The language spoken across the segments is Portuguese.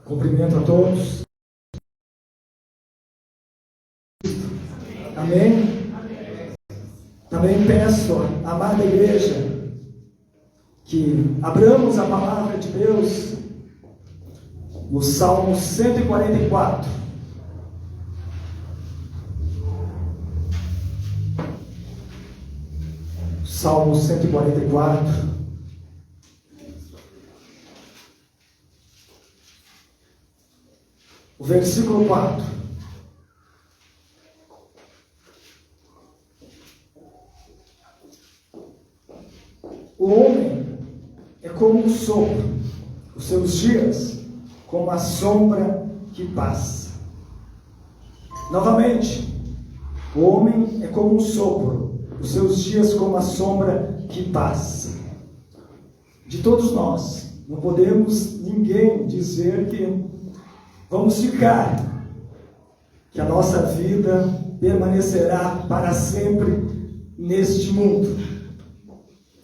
Cumprimento a todos. Amém? Também peço à amada igreja que abramos a palavra de Deus no Salmo 144. Salmo 144. O versículo 4. O homem é como um sopro, os seus dias como a sombra que passa. Novamente, o homem é como um sopro, os seus dias como a sombra que passa. De todos nós, não podemos ninguém dizer que vamos ficar, que a nossa vida permanecerá para sempre neste mundo.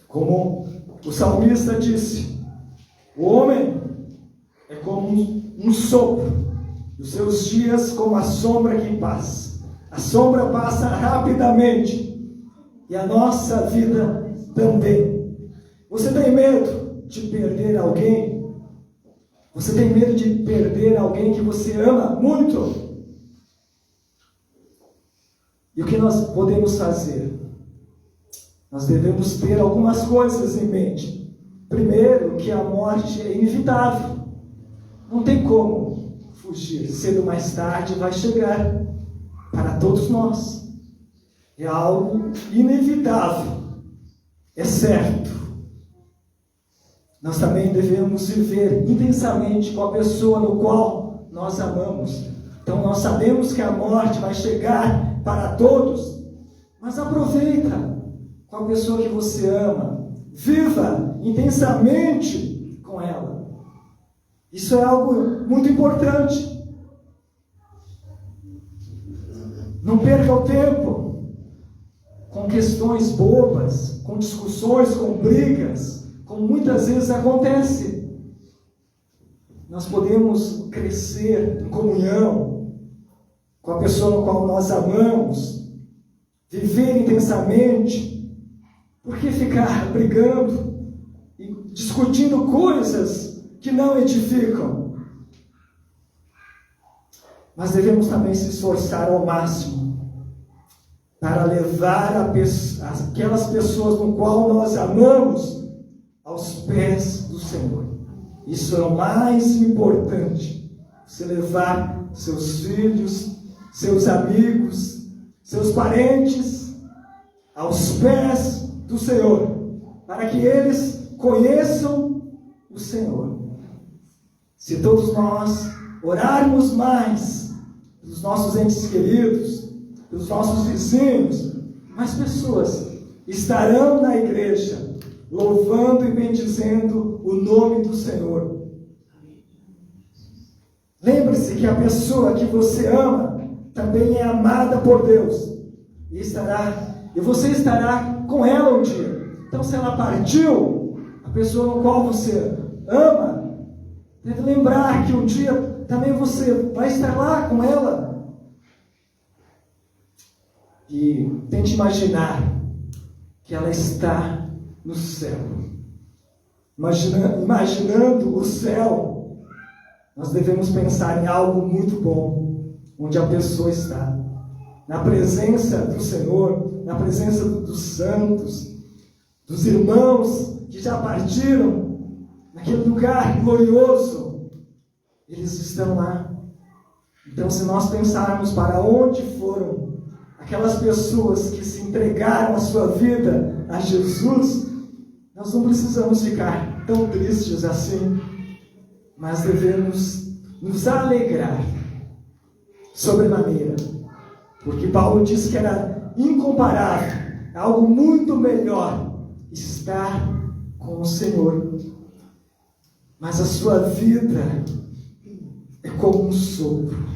Como o salmista disse, o homem é como um sopro, os seus dias como a sombra que passa. A sombra passa rapidamente e a nossa vida também. Você tem medo de perder alguém? Você tem medo de perder alguém que você ama muito? E o que nós podemos fazer? Nós devemos ter algumas coisas em mente. Primeiro, que a morte é inevitável. Não tem como fugir. Cedo ou mais tarde vai chegar para todos nós. É algo inevitável. É certo. Nós também devemos viver intensamente com a pessoa no qual nós amamos. Então nós sabemos que a morte vai chegar para todos, mas aproveita com a pessoa que você ama. Viva intensamente com ela. Isso é algo muito importante. Não perca o tempo com questões bobas, com discussões, com brigas, como muitas vezes acontece. Nós podemos crescer em comunhão com a pessoa no qual nós amamos, viver intensamente. Por que ficar brigando e discutindo coisas que não edificam? Mas devemos também se esforçar ao máximo para levar aquelas pessoas no qual nós amamos aos pés do Senhor. Isso é o mais importante. Você levar seus filhos, seus amigos, seus parentes aos pés do Senhor, para que eles conheçam o Senhor. Se todos nós orarmos mais pelos nossos entes queridos, pelos nossos vizinhos, mais pessoas estarão na igreja, louvando e bendizendo o nome do Senhor. Lembre-se que a pessoa que você ama também é amada por Deus, e você estará com ela um dia. Então, se ela partiu, a pessoa no qual você ama, deve lembrar que um dia também você vai estar lá com ela. E tente imaginar que ela está no céu. Imaginando o céu, nós devemos pensar em algo muito bom, onde a pessoa está. Na presença do Senhor, na presença dos santos, dos irmãos que já partiram, naquele lugar glorioso, eles estão lá. Então, se nós pensarmos para onde foram aquelas pessoas que se entregaram a sua vida a Jesus, nós não precisamos ficar tão tristes assim, mas devemos nos alegrar sobremaneira. Porque Paulo disse que era incomparável, algo muito melhor estar com o Senhor. Mas a sua vida é como um sopro,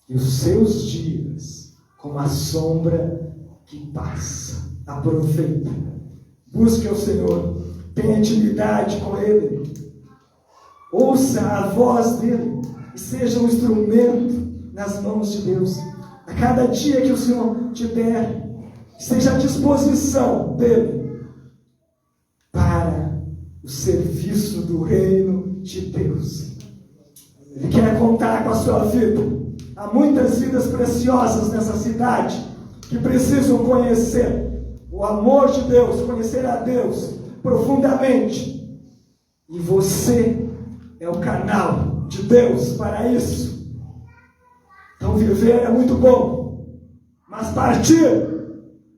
e os seus dias como a sombra que passa. Aproveita, busque o Senhor, tenha intimidade com Ele, ouça a voz dele e seja um instrumento nas mãos de Deus. A cada dia que o Senhor te der, esteja à disposição dele para o serviço do reino de Deus. Ele quer contar com a sua vida. Há muitas vidas preciosas nessa cidade que precisam conhecer o amor de Deus, conhecer a Deus profundamente. E você é o canal de Deus para isso. Então viver é muito bom, mas partir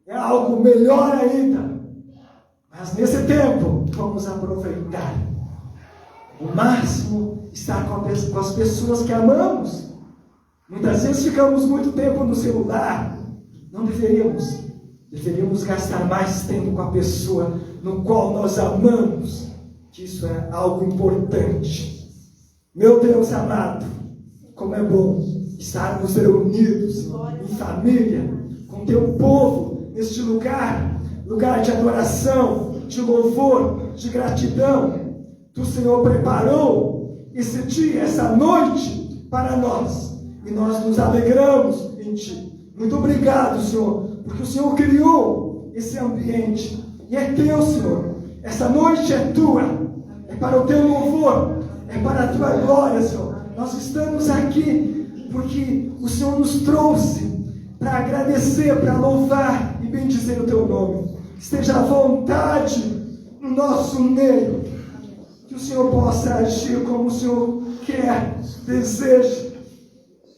é algo melhor ainda. Mas nesse tempo, vamos aproveitar o máximo, estar com as pessoas que amamos. Muitas vezes ficamos muito tempo no celular. Não deveríamos. Deveríamos gastar mais tempo com a pessoa no qual nós amamos, que isso é algo importante. Meu Deus amado, como é bom estarmos reunidos em família, com teu povo, neste lugar de adoração, de louvor, de gratidão. Tu, Senhor, preparou esse dia, essa noite para nós, e nós nos alegramos em Ti. Muito obrigado, Senhor, porque o Senhor criou esse ambiente, e é Teu, Senhor. Essa noite é Tua, é para o Teu louvor, é para a Tua glória, Senhor. Nós estamos aqui porque o Senhor nos trouxe para agradecer, para louvar e bendizer o Teu nome. Esteja à vontade no nosso meio, que o Senhor possa agir como o Senhor quer, deseja.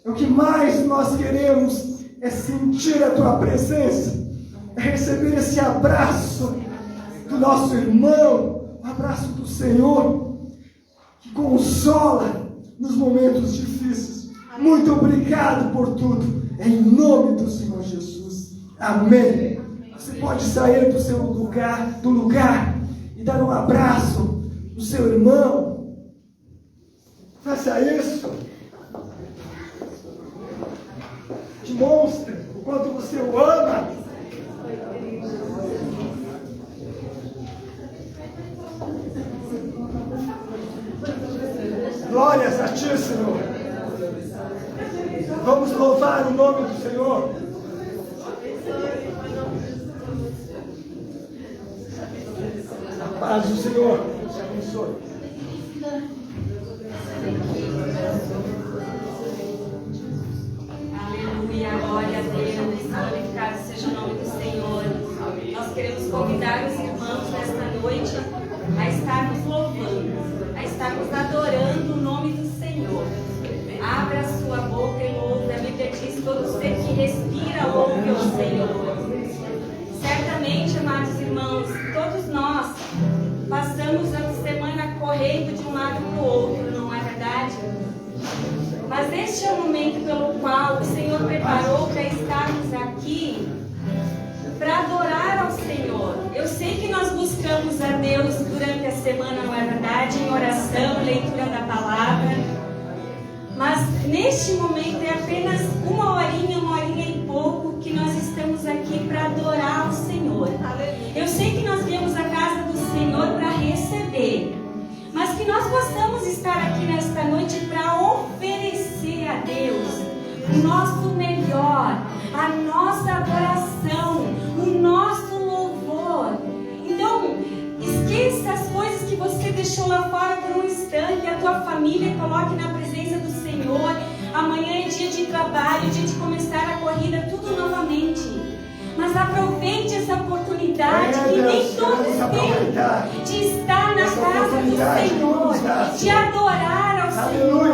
O que mais nós queremos é sentir a Tua presença, é receber esse abraço do nosso irmão, o abraço do Senhor, que consola nos momentos difíceis. Muito obrigado por tudo, em nome do Senhor Jesus. Amém. Você pode sair do seu lugar, e dar um abraço no seu irmão. Faça isso. Demonstre o quanto você o ama. Glórias a Ti, Senhor. Vamos louvar o nome do Senhor. A paz do Senhor te abençoe. Aleluia, glória a Deus, glorificado seja o nome do Senhor. Nós queremos convidar os irmãos nesta noite a estarmos louvando, a estarmos adorando o nome do Senhor. Abra a sua boca e louve. A Bíblia diz: todo ser que respira louve ao Senhor. Certamente, amados irmãos, todos nós passamos a semana correndo de um lado para o outro, não é verdade? Mas este é o momento pelo qual o Senhor preparou para estarmos aqui, para adorar ao Senhor. Eu sei que nós buscamos a Deus durante a semana, não é verdade? Em oração, leitura da palavra. Mas neste momento é apenas uma horinha e pouco que nós estamos aqui para adorar ao Senhor. Eu sei que nós viemos à casa do Senhor para receber, mas que nós possamos estar aqui nesta noite para oferecer a Deus o nosso melhor, a nossa adoração, o nosso louvor. Então, esqueça as coisas que você deixou lá fora por um instante, a tua família, coloque na presença do Senhor. Amanhã é dia de trabalho, dia de começar a corrida, tudo novamente. Mas aproveite essa oportunidade que nem todos têm, de estar na casa do Senhor, de adorar ao Senhor.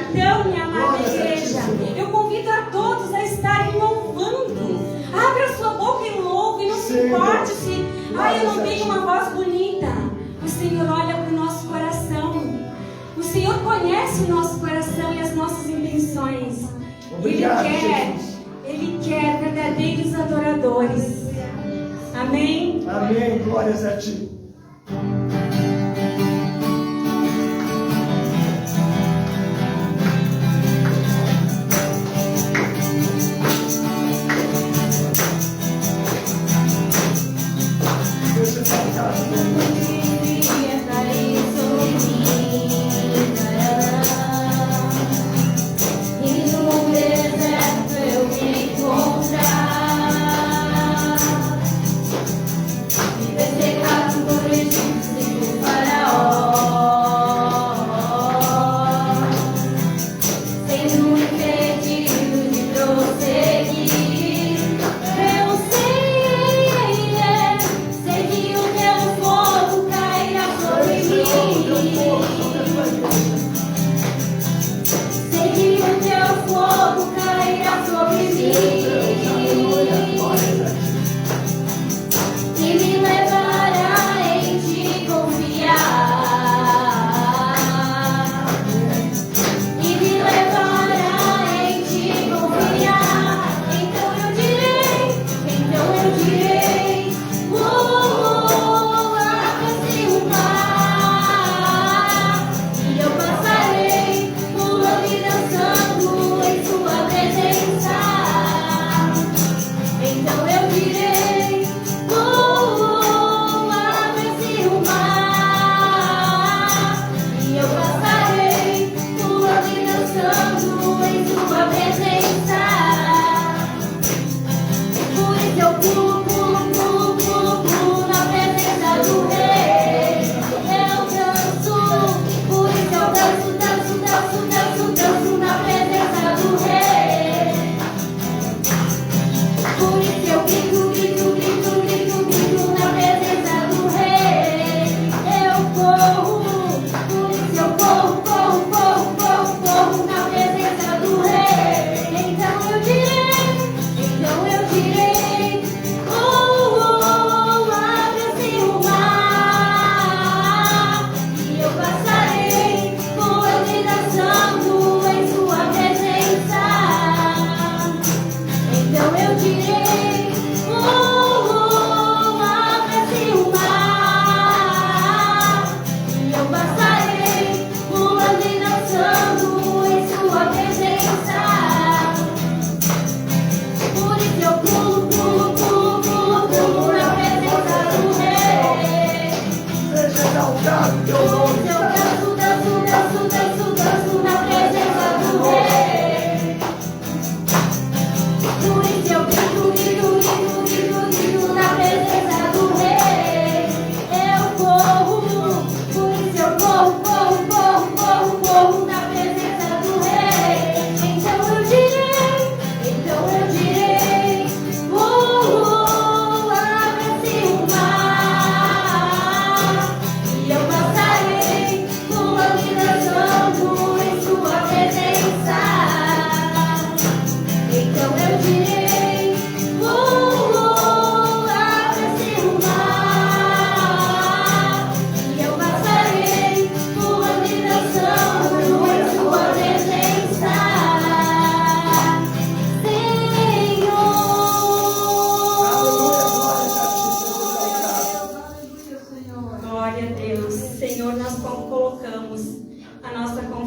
Então, minha amada igreja, eu convido a todos a estarem louvando. Abra sua boca e louve, não se importe se eu não tenho uma voz bonita. O Senhor olha para o nosso coração. O Senhor conhece o nosso coração e as nossas intenções. Ele quer verdadeiros adoradores. Amém? Amém. Glórias a Ti. Deixa eu cantar.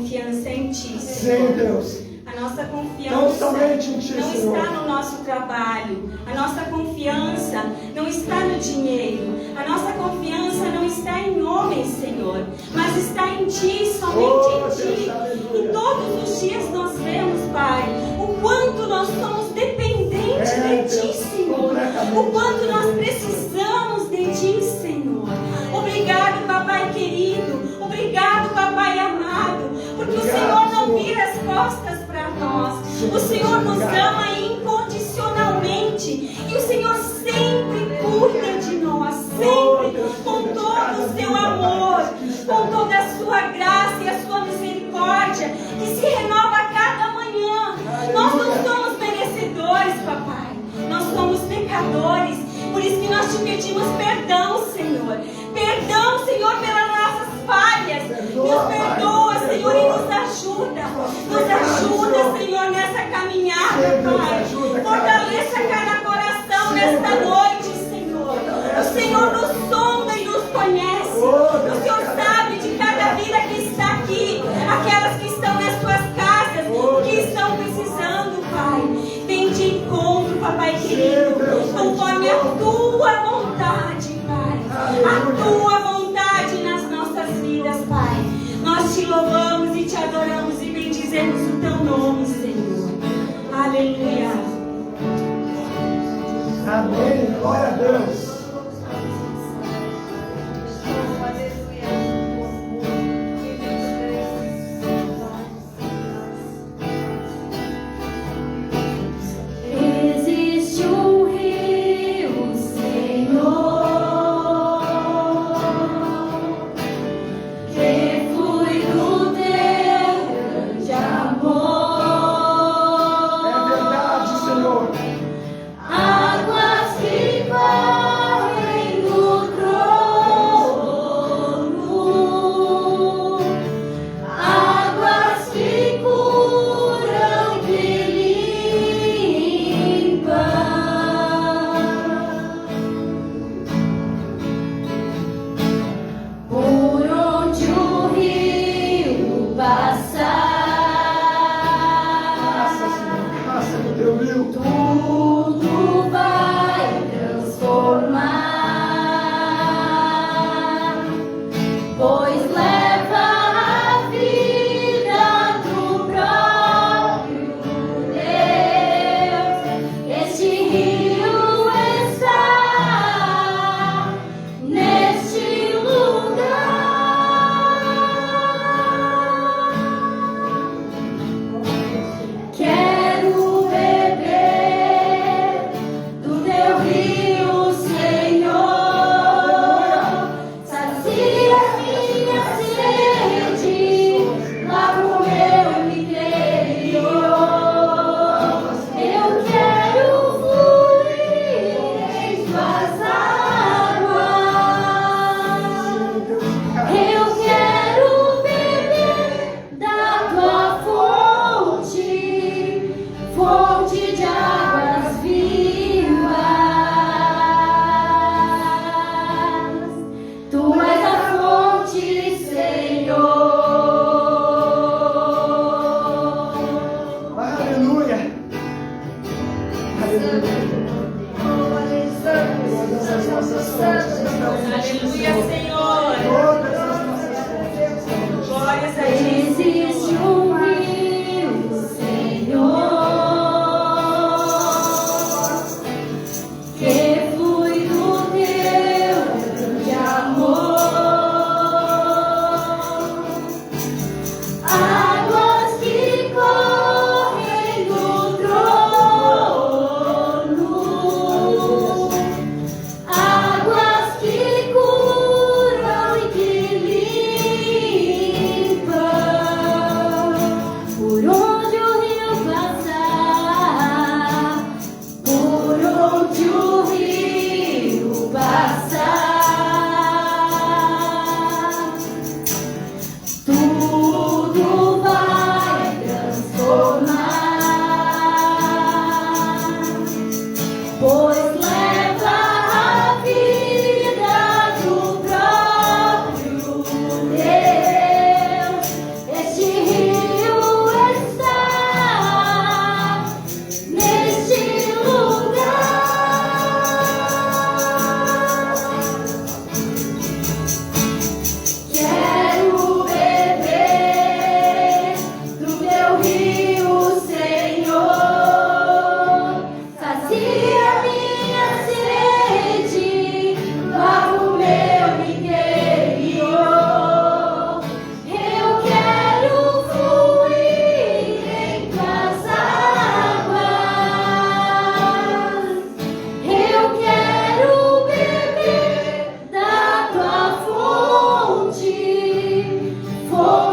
confiança é em Ti, Sim, Senhor. Deus. A nossa Tão confiança somente em Ti, não Senhor. está no nosso trabalho. A nossa confiança não está no dinheiro. A nossa confiança não está em homens, Senhor, mas está em Ti, somente em Ti. E todos os dias nós vemos, Pai, o quanto nós somos dependentes de Ti, Senhor. O quanto nós precisamos de Ti, Senhor. Obrigado, Papai querido. Obrigado, Papai amado. Porque o Senhor não vira as costas para nós. O Senhor nos ama incondicionalmente. E o Senhor sempre cuida de nós. Sempre. Com todo o seu amor. Com toda a sua graça e a sua misericórdia. Que se renova a cada manhã. Nós não somos merecedores, Papai. Nós somos pecadores. Por isso que nós te pedimos perdão, Senhor. Perdão, Senhor, pelas nossas falhas. Nos perdoa, Senhor, e nos ajuda. Nos ajuda, Senhor, nessa caminhada, Pai. Fortaleça cada coração nesta noite, Senhor. O Senhor nos sonda e nos conhece. O Senhor sabe de cada vida que está aqui. Aquelas que estão nas suas casas, que estão precisando, Pai. Vem de encontro, Papai querido, conforme a tua vontade, Pai. A tua vontade nas nossas vidas, Pai. Nós te louvamos e te adoramos e bendizemos o teu nome, Senhor. Aleluia. Amém. Glória a Deus.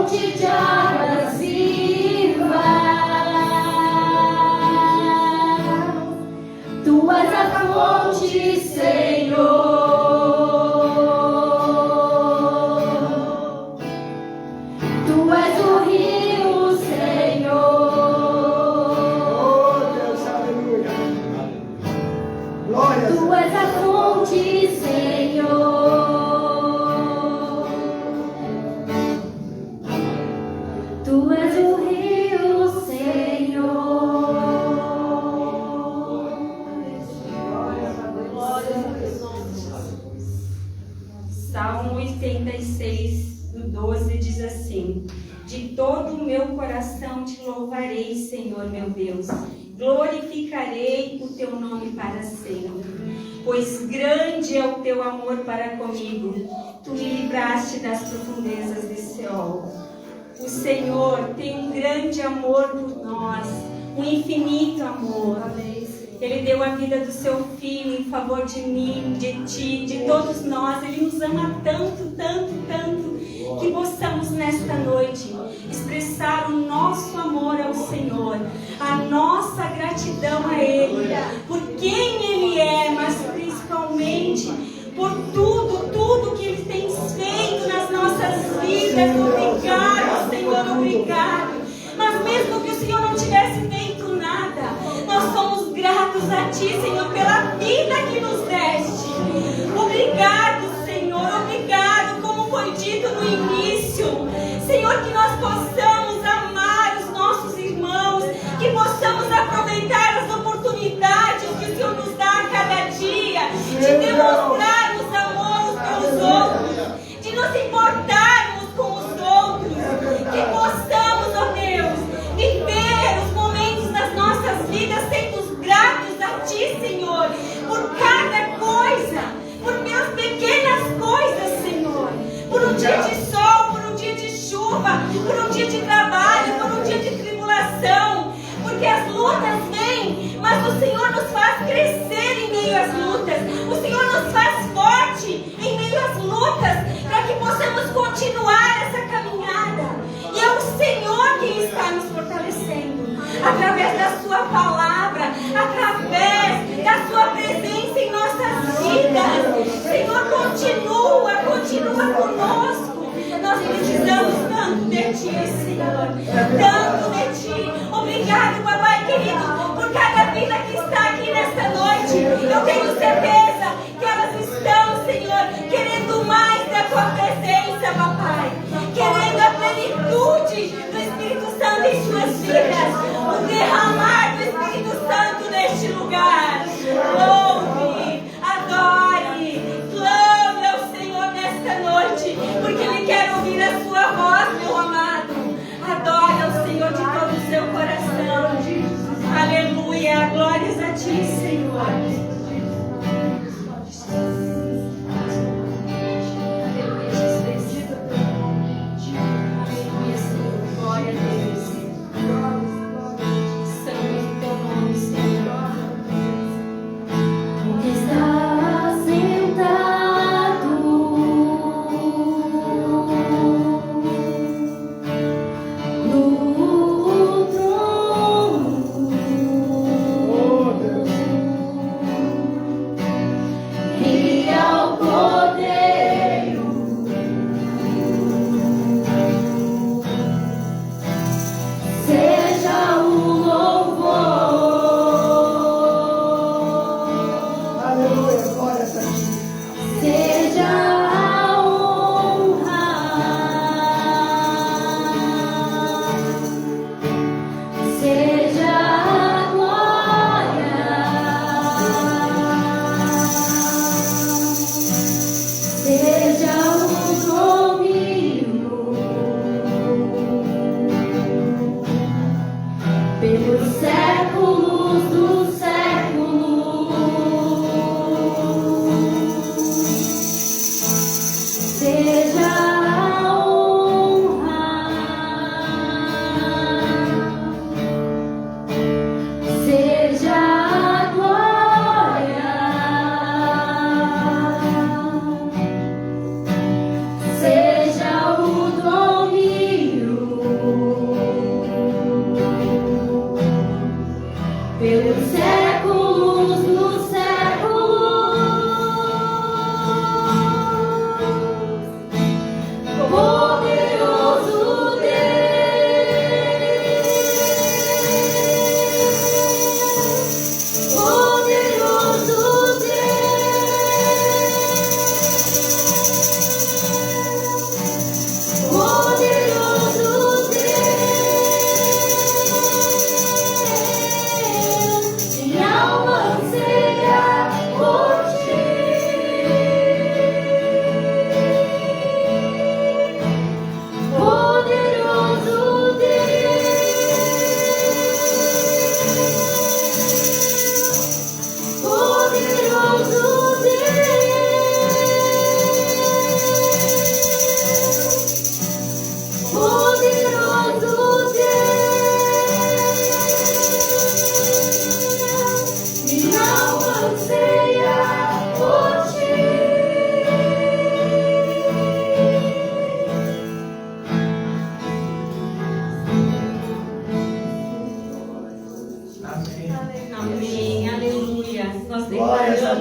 fonte de águas vivas. Tu és a fonte, Senhor. Tu és o rio, Senhor. Oh, Deus, aleluia. Glória a Tu Deus. és a fonte, Senhor. Tu és o rio, Senhor. Salmo 86, do 12, diz assim: de todo o meu coração te louvarei, Senhor meu Deus. Glorificarei o teu nome para sempre. Pois grande é o teu amor para comigo. Tu me livraste das profundezas de Seol. O Senhor tem um grande amor por nós, um infinito amor. Ele deu a vida do seu Filho em favor de mim, de ti, de todos nós. Ele nos ama tanto, tanto, tanto, que possamos nesta noite expressar o nosso amor ao Senhor, a nossa gratidão a Ele, por quem Ele é, mas principalmente por tudo que Ele tem feito nas nossas vidas. Obrigado, Senhor, obrigado. Mas mesmo que o Senhor não tivesse feito nada, nós somos gratos a Ti, Senhor, pela vida que nos deste. Obrigado, Senhor, obrigado, como foi dito no início. Senhor, que nós possamos amar os nossos irmãos, que possamos aproveitar as oportunidades que o Senhor nos dá a cada dia, de demonstrarmos amor uns pelos outros, de nos importarmos com os outros, que possamos, ó Deus, viver os momentos das nossas vidas sendo gratos a Ti, Senhor, por cada coisa, por pequenas coisas, Senhor, por um dia de sol, por um dia de chuva, por um dia de trabalho, por um dia de tribulação, porque as lutas vêm, mas o Senhor nos faz crescer em meio às lutas, o Senhor nos faz forte em meio às lutas, para que possamos continuar essa caminhada. E é o Senhor quem está nos fortalecendo, através da Sua palavra, através da Sua presença em nossas vidas. Senhor, continua conosco. Nós precisamos tanto de Ti, Senhor, tanto de Ti. Obrigado, Papai querido, por cada vida que está aqui nesta noite. Eu tenho certeza que elas estão, Senhor, querendo mais da Tua presença, Papai, querendo a plenitude do Espírito Santo em suas vidas, o derramar do Espírito Santo neste lugar. Louve, adore, clame ao Senhor nesta noite, porque Ele quer ouvir a sua voz, meu amado. Adore ao Senhor de todo o seu coração. Aleluia, glórias a Ti, Senhor.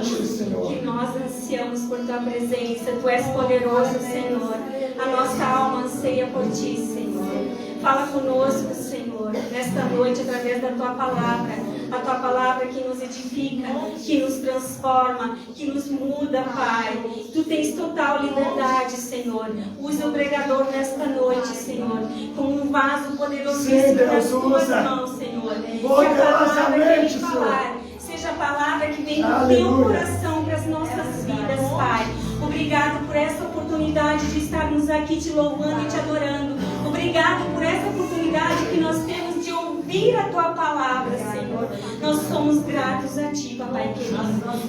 ti, Senhor. que nós ansiamos por tua presença. Tu és poderoso, Senhor. A nossa alma anseia por ti, Senhor. Fala conosco, Senhor, nesta noite através da tua palavra. A tua palavra que nos edifica, que nos transforma, que nos muda, Pai. Tu tens total liberdade, Senhor. Usa o pregador nesta noite, Senhor, como um vaso poderosíssimo nas tuas mãos, Senhor. Que a palavra que ele falar seja a palavra que vem do teu coração para as nossas vidas, Pai. Obrigado por essa oportunidade de estarmos aqui te louvando e te adorando. Obrigado por essa oportunidade que nós temos de ouvir a tua palavra, Senhor. Nós somos gratos a ti, Papai querido.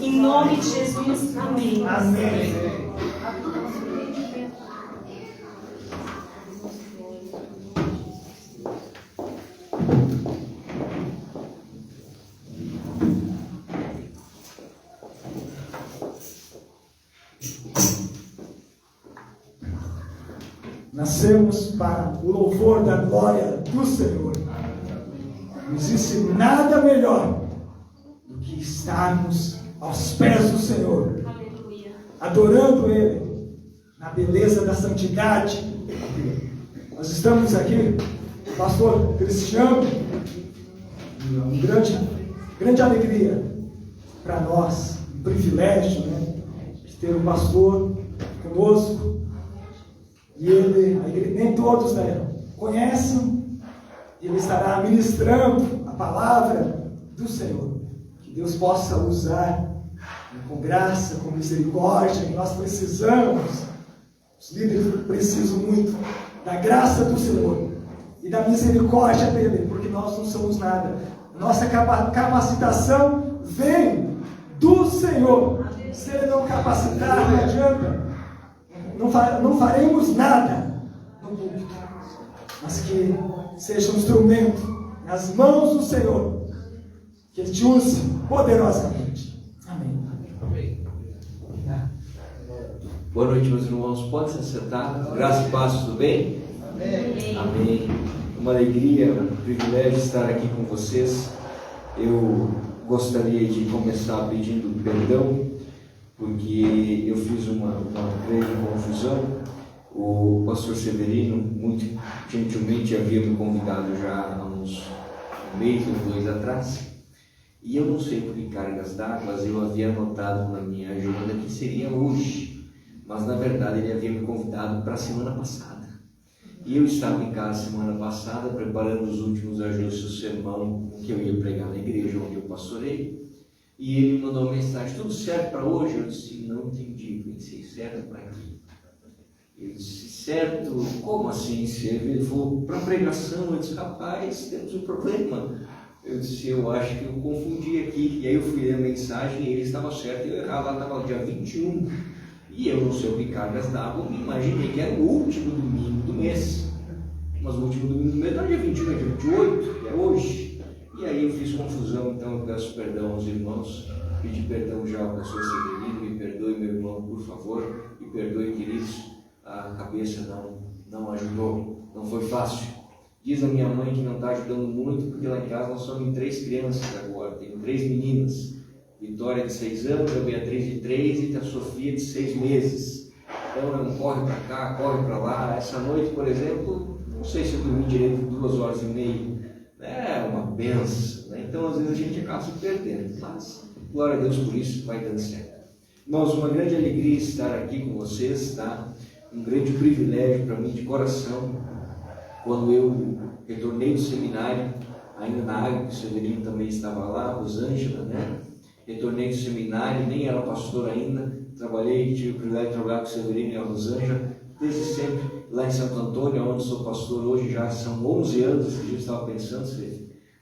Em nome de Jesus, amém. Amém. Nascemos para o louvor da glória do Senhor. Não existe nada melhor do que estarmos aos pés do Senhor, Aleluia. adorando Ele na beleza da santidade. Nós estamos aqui, pastor Cristiano, uma grande alegria para nós, um privilégio, né, de ter um pastor conosco. E ele, a igreja, nem todos, né, conhecem. Ele estará ministrando a palavra do Senhor. Que Deus possa usar, né, com graça, com misericórdia, que nós precisamos. Os líderes precisam muito da graça do Senhor e da misericórdia dele, porque nós não somos nada. Nossa capacitação vem do Senhor. Se ele não capacitar, não adianta. Não faremos nada no púlpito, mas que seja um instrumento nas mãos do Senhor, que Ele te use poderosamente. Amém. Amém. Boa noite, meus irmãos. Pode se sentar. Graça e paz, tudo bem? Amém. Amém. Uma alegria, um privilégio estar aqui com vocês. Eu gostaria de começar pedindo perdão, porque eu fiz uma grande confusão. O pastor Severino, muito gentilmente, havia me convidado já há uns mês ou 2 atrás, e eu não sei por que cargas d'água eu havia anotado na minha agenda que seria hoje, mas na verdade ele havia me convidado para a semana passada. E eu estava em casa semana passada, preparando os últimos ajustes do sermão que eu ia pregar na igreja onde eu pastorei. E ele me mandou uma mensagem: tudo certo para hoje? Eu disse: não entendi. Eu pensei: certo para quê? Ele disse: certo, como assim? Ele falou: para pregação. Eu disse: rapaz, temos um problema. Eu disse: eu acho que eu confundi aqui. E aí eu fui ler a mensagem e ele estava certo e eu errava. Lá estava dia 21. E eu não sei o que cargas d'água, me imaginei que era o último domingo do mês. Mas o último domingo do mês não é dia 21, é dia 28, é hoje. E aí eu fiz confusão, então eu peço perdão aos irmãos, pedi perdão já ao pastor Severino, me perdoe, meu irmão, por favor, me perdoe, queridos, a cabeça não ajudou, não foi fácil. Diz a minha mãe que não está ajudando muito, porque lá em casa nós somos em 3 crianças agora, tenho 3 meninas, Vitória de 6 anos, a Beatriz de 3 e a Sofia de 6 meses. Então é um corre para cá, corre para lá. Essa noite, por exemplo, não sei se eu dormi direito 2 horas e meia. É uma benção, né? Então às vezes a gente acaba se perdendo, mas glória a Deus por isso, vai dando certo. Irmãos, uma grande alegria estar aqui com vocês, tá? Um grande privilégio para mim de coração. Quando eu retornei do seminário, ainda na água, que o Severino também estava lá, Rosângela, né? Retornei do seminário, nem era pastor ainda, tive o privilégio de trabalhar com o Severino e a Rosângela, desde sempre lá em Santo Antônio, onde sou pastor hoje, já são 11 anos, esse dia eu estava pensando,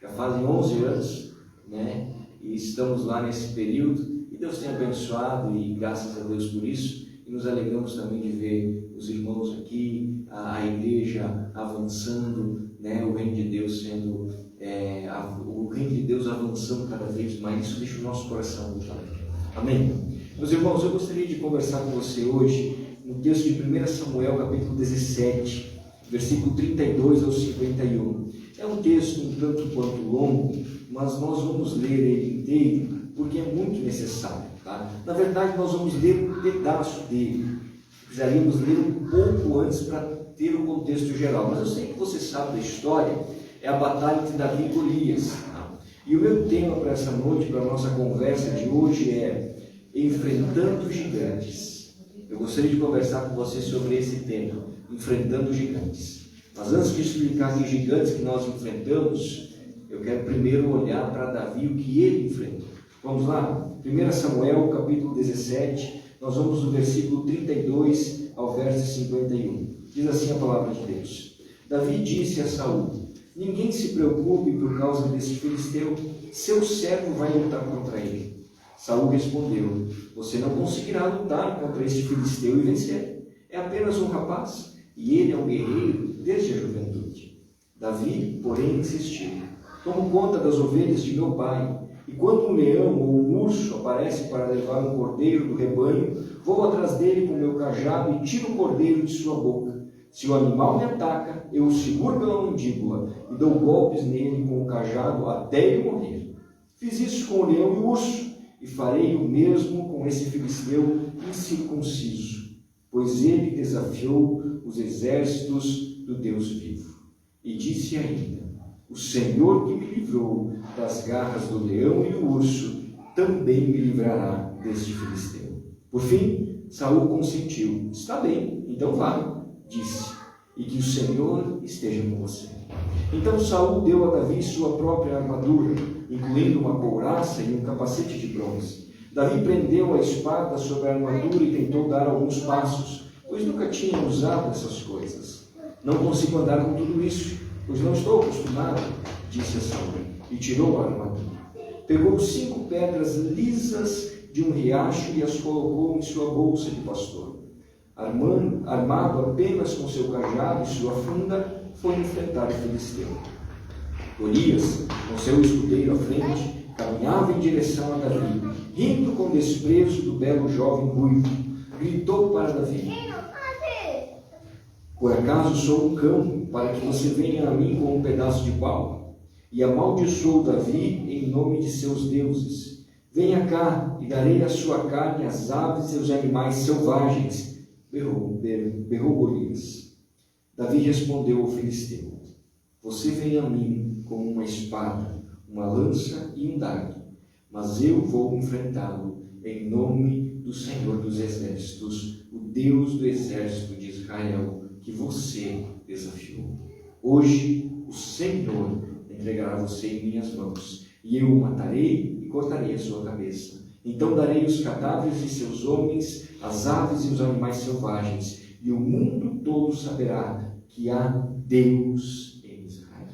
já fazem 11 anos, né? E estamos lá nesse período, e Deus tem abençoado, e graças a Deus por isso, e nos alegramos também de ver os irmãos aqui, a igreja avançando, né? O reino de Deus sendo, o reino de Deus avançando cada vez mais, isso deixa o nosso coração muito alegre. Amém? Meus irmãos, eu gostaria de conversar com você hoje, no texto de 1 Samuel, capítulo 17, versículo 32 ao 51. É um texto um tanto quanto longo, mas nós vamos ler ele inteiro, porque é muito necessário. Tá? Na verdade, nós vamos ler um pedaço dele. Precisaríamos ler um pouco antes para ter o contexto geral. Mas eu sei que você sabe da história, é a batalha entre Davi e Golias. Tá? E o meu tema para essa noite, para a nossa conversa de hoje é Enfrentando Gigantes. Eu gostaria de conversar com você sobre esse tema, Enfrentando Gigantes. Mas antes de explicar que gigantes que nós enfrentamos, eu quero primeiro olhar para Davi, o que ele enfrentou. Vamos lá? 1 Samuel, capítulo 17, nós vamos do versículo 32 ao verso 51. Diz assim a palavra de Deus. Davi disse a Saul: ninguém se preocupe por causa desse filisteu, seu servo vai lutar contra ele. Saul respondeu: você não conseguirá lutar contra este filisteu e vencer. É apenas um rapaz, e ele é um guerreiro desde a juventude. Davi, porém, insistiu: tomo conta das ovelhas de meu pai, e quando um leão ou um urso aparece para levar um cordeiro do rebanho, vou atrás dele com meu cajado e tiro o cordeiro de sua boca. Se o animal me ataca, eu o seguro pela mandíbula e dou golpes nele com o cajado até ele morrer. Fiz isso com o leão e o urso, e farei o mesmo com esse filisteu incircunciso, pois ele desafiou os exércitos do Deus vivo. E disse ainda: o Senhor que me livrou das garras do leão e do urso, também me livrará deste filisteu. Por fim, Saul consentiu: está bem, então vá, disse, e que o Senhor esteja com você. Então Saul deu a Davi sua própria armadura, incluindo uma couraça e um capacete de bronze. Davi prendeu a espada sobre a armadura e tentou dar alguns passos, pois nunca tinha usado essas coisas. Não consigo andar com tudo isso, pois não estou acostumado, disse a Saul, e tirou a armadura. Pegou 5 pedras lisas de um riacho e as colocou em sua bolsa de pastor. Armado apenas com seu cajado e sua funda, foi enfrentar o filisteu. Golias, com seu escudeiro à frente, caminhava em direção a Davi, rindo com desprezo do belo jovem ruivo. Gritou para Davi: por acaso sou um cão para que você venha a mim com um pedaço de pau? E amaldiçoou Davi em nome de seus deuses. Venha cá e darei a sua carne às aves e aos animais selvagens, berrou Golias. Davi respondeu ao filisteu: você vem a mim com uma espada, uma lança e um dardo, mas eu vou enfrentá-lo em nome do Senhor dos Exércitos, o Deus do exército de Israel, que você desafiou. Hoje o Senhor entregará você em minhas mãos, e eu o matarei e cortarei a sua cabeça. Então darei os cadáveres de seus homens, as aves e os animais selvagens, e o mundo todo saberá que há Deus em Israel.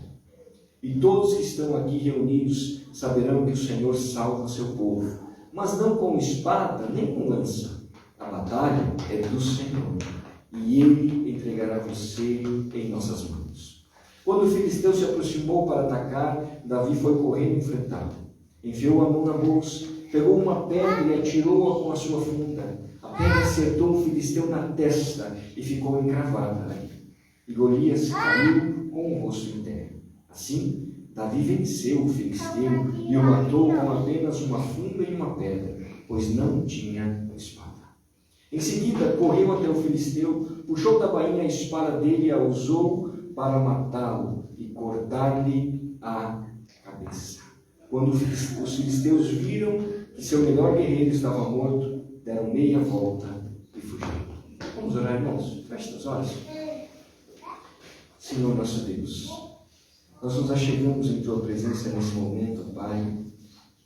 E todos que estão aqui reunidos saberão que o Senhor salva o seu povo, mas não com espada nem com lança. A batalha é do Senhor, e Ele entregará você em nossas mãos. Quando o filisteu se aproximou para atacar, Davi foi correndo enfrentá-lo. Enfiou a mão na bolsa, pegou uma pedra e atirou-a com a sua funda. A pedra acertou o filisteu na testa e ficou encravada ali. E Golias caiu com o rosto em terra. Assim, Davi venceu o filisteu e o matou com apenas uma funda e uma pedra, pois não tinha espada. Em seguida, correu até o filisteu, puxou da bainha a espada dele e a usou para matá-lo e cortar-lhe a cabeça. Quando os filisteus viram que seu melhor guerreiro estava morto, deram meia volta e fugiram. Vamos orar, irmãos? Feche os olhos. Senhor nosso Deus, nós nos achegamos em Tua presença nesse momento, Pai,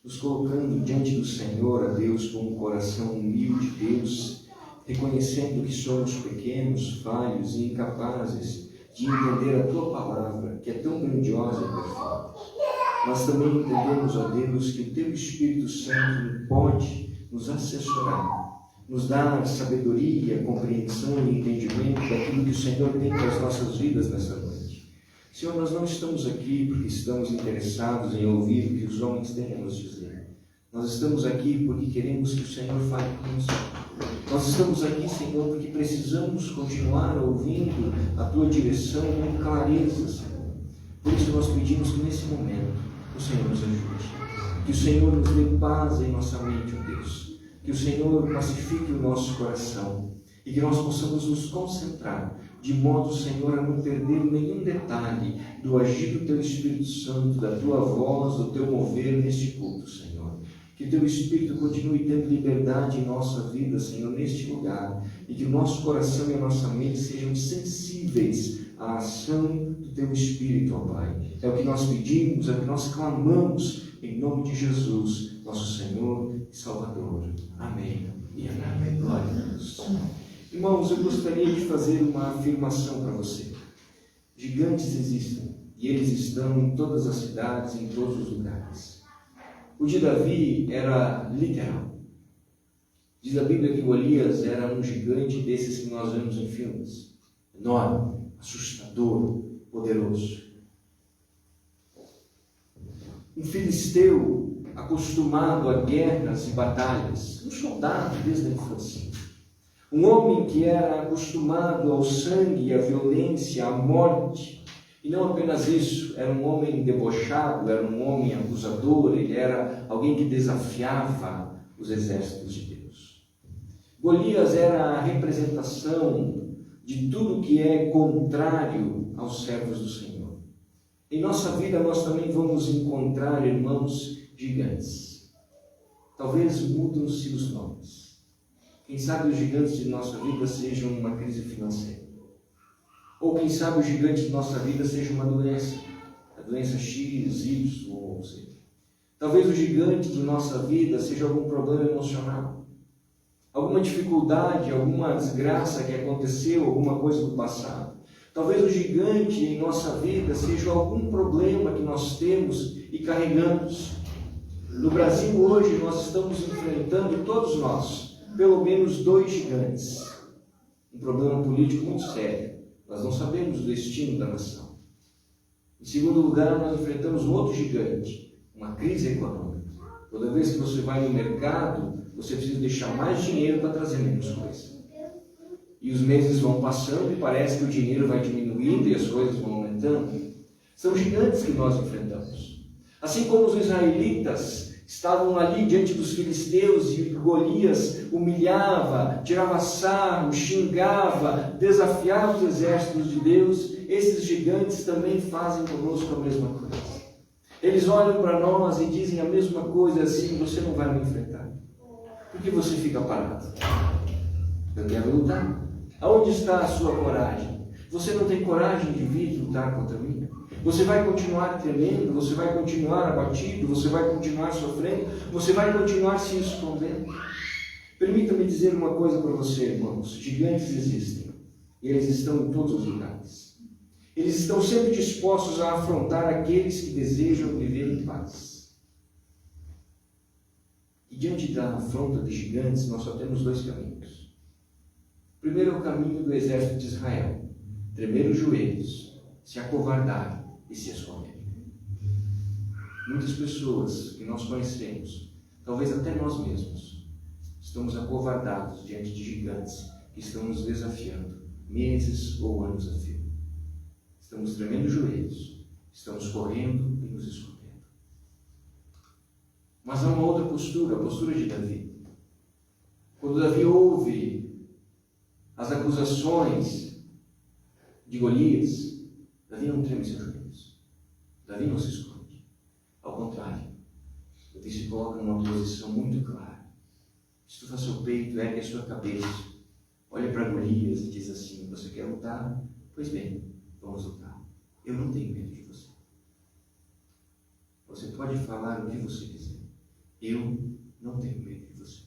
nos colocando diante do Senhor, a Deus, com um coração humilde, Deus, reconhecendo que somos pequenos, falhos e incapazes de entender a Tua palavra, que é tão grandiosa e perfeita. Nós também entendemos, ó Deus, que o Teu Espírito Santo pode nos assessorar, nos dar sabedoria, compreensão e entendimento daquilo que o Senhor tem para as nossas vidas nessa noite. Senhor, nós não estamos aqui porque estamos interessados em ouvir o que os homens têm a nos dizer. Nós estamos aqui porque queremos que o Senhor fale conosco. Nós estamos aqui, Senhor, porque precisamos continuar ouvindo a Tua direção com clareza, Senhor. Por isso nós pedimos que nesse momento o Senhor nos ajude. Que o Senhor nos dê paz em nossa mente, ó Deus. Que o Senhor pacifique o nosso coração e que nós possamos nos concentrar, de modo, Senhor, a não perder nenhum detalhe do agir do Teu Espírito Santo, da Tua voz, do Teu mover neste culto, Senhor. Que o Teu Espírito continue tendo liberdade em nossa vida, Senhor, neste lugar, e que o nosso coração e a nossa mente sejam sensíveis à ação do Teu Espírito, ó Pai. É o que nós pedimos, é o que nós clamamos, em nome de Jesus, nosso Senhor e Salvador. Amém e amém. Glória a Deus. Irmãos, eu gostaria de fazer uma afirmação para você. Gigantes existem, e eles estão em todas as cidades, em todos os lugares. O de Davi era literal. Diz a Bíblia que Golias era um gigante desses que nós vemos em filmes. Enorme, assustador, poderoso. Um filisteu acostumado a guerras e batalhas, um soldado desde a infância. Um homem que era acostumado ao sangue, à violência, à morte. E não apenas isso, era um homem debochado, era um homem acusador, ele era alguém que desafiava os exércitos de Deus. Golias era a representação de tudo que é contrário aos servos do Senhor. Em nossa vida nós também vamos encontrar, irmãos, gigantes. Talvez mudam-se os nomes. Quem sabe os gigantes de nossa vida sejam uma crise financeira. Ou quem sabe o gigante de nossa vida seja uma doença. A doença X, Y ou Z. Talvez o gigante de nossa vida seja algum problema emocional. Alguma dificuldade, alguma desgraça que aconteceu, alguma coisa do passado. Talvez o gigante em nossa vida seja algum problema que nós temos e carregamos. No Brasil hoje nós estamos enfrentando, todos nós, pelo menos 2 gigantes. Um problema político muito sério. Nós não sabemos o destino da nação. Em segundo lugar, nós enfrentamos um outro gigante, uma crise econômica. Toda vez que você vai no mercado, você precisa deixar mais dinheiro para trazer menos coisa. E os meses vão passando e parece que o dinheiro vai diminuindo e as coisas vão aumentando. São gigantes que nós enfrentamos. Assim como os israelitas estavam ali diante dos filisteus e Golias humilhava, tirava sarro, xingava, desafiava os exércitos de Deus, esses gigantes também fazem conosco a mesma coisa. Eles olham para nós e dizem a mesma coisa assim: você não vai me enfrentar. Por que você fica parado? Eu quero lutar. Aonde está a sua coragem? Você não tem coragem de vir lutar contra mim? Você vai continuar tremendo, você vai continuar abatido, você vai continuar sofrendo, você vai continuar se escondendo. Permita-me dizer uma coisa para você, irmãos. Gigantes existem, e eles estão em todos os lugares. Eles estão sempre dispostos a afrontar aqueles que desejam viver em paz. E diante da afronta de gigantes, nós só temos 2 caminhos. O primeiro é o caminho do exército de Israel: tremer os joelhos, se acovardar e se esconder. Muitas pessoas que nós conhecemos, talvez até nós mesmos, estamos acovardados diante de gigantes que estão nos desafiando, meses ou anos a fio. Estamos tremendo os joelhos, estamos correndo e nos escondendo. Mas há uma outra postura, a postura de Davi. Quando Davi ouve as acusações de Golias, Davi não treme seus joelhos. Davi não se esconde. Ao contrário, Davi se coloca numa posição muito clara. Estufa seu peito, ergue a sua cabeça, olha para Golias e diz assim: você quer lutar? Pois bem, vamos lutar. Eu não tenho medo de você. Você pode falar o que você quiser. Eu não tenho medo de você.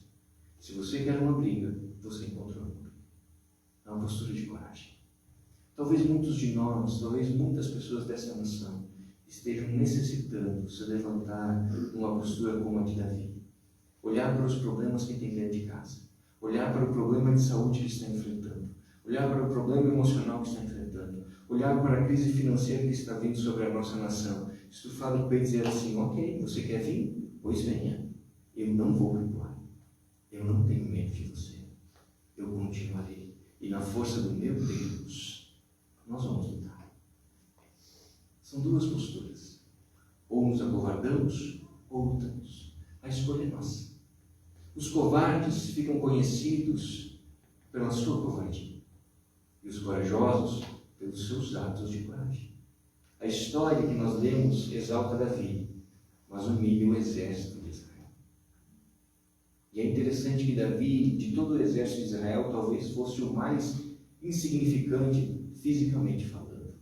Se você quer uma briga, você encontra uma briga. É uma postura de coragem. Talvez muitos de nós, talvez muitas pessoas dessa nação estejam necessitando se levantar numa postura como a de Davi. Olhar para os problemas que tem dentro de casa. Olhar para o problema de saúde que está enfrentando. Olhar para o problema emocional que está enfrentando. Olhar para a crise financeira que está vindo sobre a nossa nação. Estufar o peito e dizer assim: ok, você quer vir? Pois venha. Eu não vou recuar. Eu não tenho medo de você. Eu continuarei. E na força do meu Deus, nós vamos lutar. São 2 posturas. Ou nos acovardamos ou lutamos. A escolha é nossa. Os covardes ficam conhecidos pela sua covardia e os corajosos pelos seus atos de coragem. A história que nós lemos exalta Davi, mas humilha o exército de Israel. E é interessante que Davi, de todo o exército de Israel, talvez fosse o mais insignificante fisicamente falando.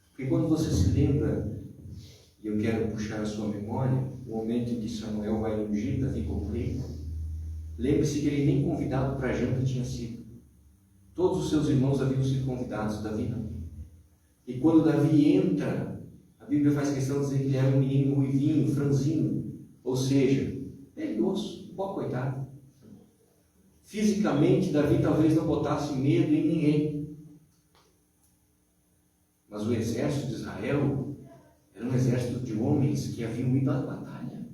Porque quando você se lembra, e eu quero puxar a sua memória, o momento em que Samuel vai ungir Davi como rei, lembre-se que ele nem convidado para a janta tinha sido. Todos os seus irmãos haviam sido convidados, Davi não. E quando Davi entra, a Bíblia faz questão de dizer que ele era um menino ruivinho, franzino, ou seja, perigoso, pó coitado. Fisicamente, Davi talvez não botasse medo em ninguém. Mas o exército de Israel era um exército de homens que haviam ido à batalha,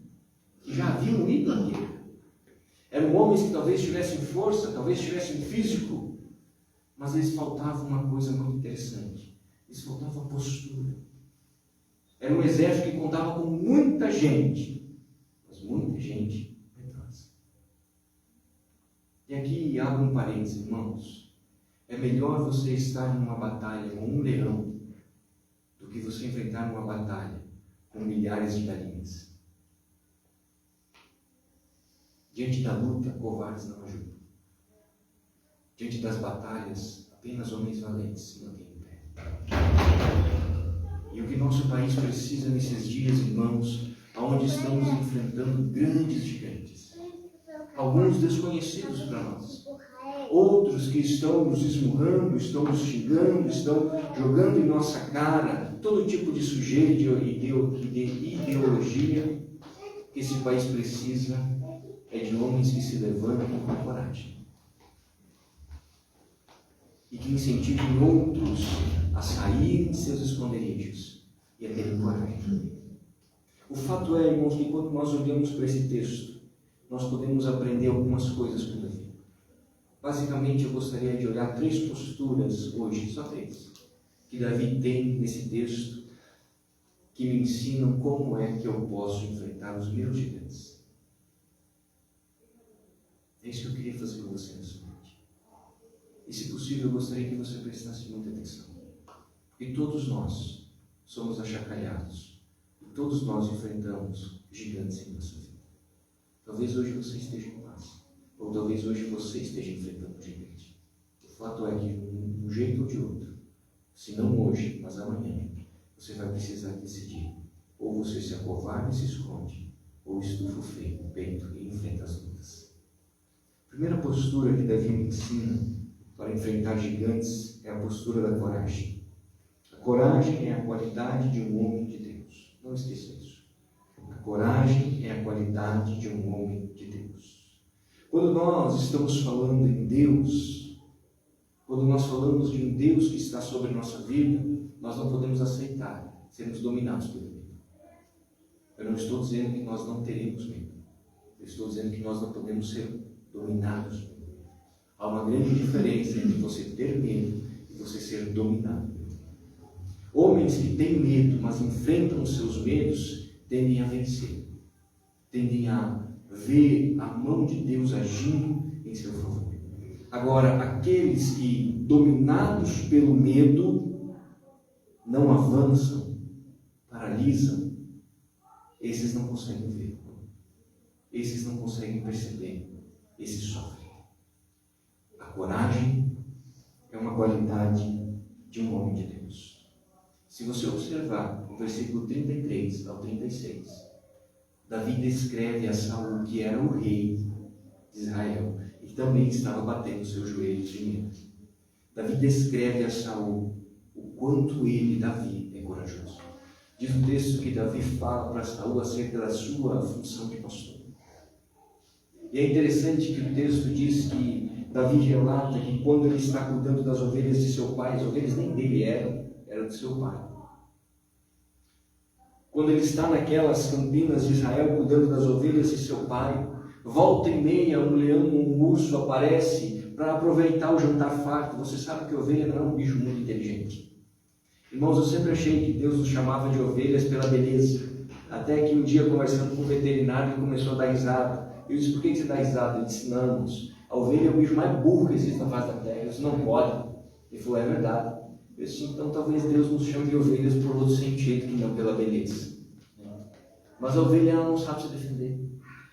que já haviam ido à guerra. Eram homens que talvez tivessem força, talvez tivessem físico, mas eles faltavam uma coisa muito interessante. Eles faltavam postura. Era um exército que contava com muita gente, mas muita gente medrosa. E aqui abro um parênteses, irmãos. É melhor você estar numa batalha com um leão do que você enfrentar uma batalha com milhares de galinhas. Diante da luta, covardes não ajudam. Diante das batalhas, apenas homens valentes se mantêm em pé. E o que nosso país precisa nesses dias, irmãos, onde estamos enfrentando grandes gigantes, alguns desconhecidos para nós, outros que estão nos esmurrando, estão nos xingando, estão jogando em nossa cara todo tipo de sujeira, de ideologia. Esse país precisa de homens que se levantem com coragem e que incentivem outros a saírem de seus esconderijos e a terem coragem. O fato é, irmãos, que quando nós olhamos para esse texto, nós podemos aprender algumas coisas com Davi. Basicamente, eu gostaria de olhar 3 posturas hoje, só 3, que Davi tem nesse texto, que me ensinam como é que eu posso enfrentar os meus gigantes. É isso que eu queria fazer com você nessa noite. E, se possível, eu gostaria que você prestasse muita atenção. Porque todos nós somos achacalhados. E todos nós enfrentamos gigantes em nossa vida. Talvez hoje você esteja em paz. Ou talvez hoje você esteja enfrentando um gigante. O fato é que, de um jeito ou de outro, se não hoje, mas amanhã, você vai precisar decidir. Ou você se acovarda e se esconde, ou estufa o freio no peito e enfrenta as lutas. A primeira postura que Davi me ensina para enfrentar gigantes é a postura da coragem. A coragem é a qualidade de um homem de Deus. Não esqueça isso. A coragem é a qualidade de um homem de Deus. Quando nós estamos falando em Deus, quando nós falamos de um Deus que está sobre a nossa vida, nós não podemos aceitar sermos dominados pelo medo. Eu não estou dizendo que nós não teremos medo. Eu estou dizendo que nós não podemos ser dominados pelo medo. Há uma grande diferença entre você ter medo e você ser dominado pelo medo. Homens que têm medo, mas enfrentam os seus medos, tendem a vencer. Tendem a ver a mão de Deus agindo em seu favor. Agora, aqueles que, dominados pelo medo, não avançam, paralisam, esses não conseguem ver. Esses não conseguem perceber. Esses sofrem. A coragem é uma qualidade de um homem de Deus. Se você observar o versículo 33 ao 36, Davi descreve a Saul, que era o rei de Israel, e que também estava batendo seus joelhos de medo. Davi descreve a Saul o quanto ele, Davi, é corajoso. Diz o texto que Davi fala para Saul acerca da sua função de pastor. E é interessante que o texto diz que Davi relata que quando ele está cuidando das ovelhas de seu pai, as ovelhas nem dele eram de seu pai. Quando ele está naquelas campinas de Israel cuidando das ovelhas de seu pai, volta e meia um leão, um urso aparece para aproveitar o jantar farto. Você sabe que ovelha não é um bicho muito inteligente. Irmãos, eu sempre achei que Deus nos chamava de ovelhas pela beleza. Até que um dia, conversando com o veterinário, ele começou a dar risada. Eu disse: por que você dá risada? Ele disse: não, moço, a ovelha é o bicho mais burro que existe na face da terra. Eu disse: não pode. Ele falou: é verdade. Eu disse: então talvez Deus nos chame de ovelhas por outro sentido que não pela beleza. Mas a ovelha, ela não sabe se defender.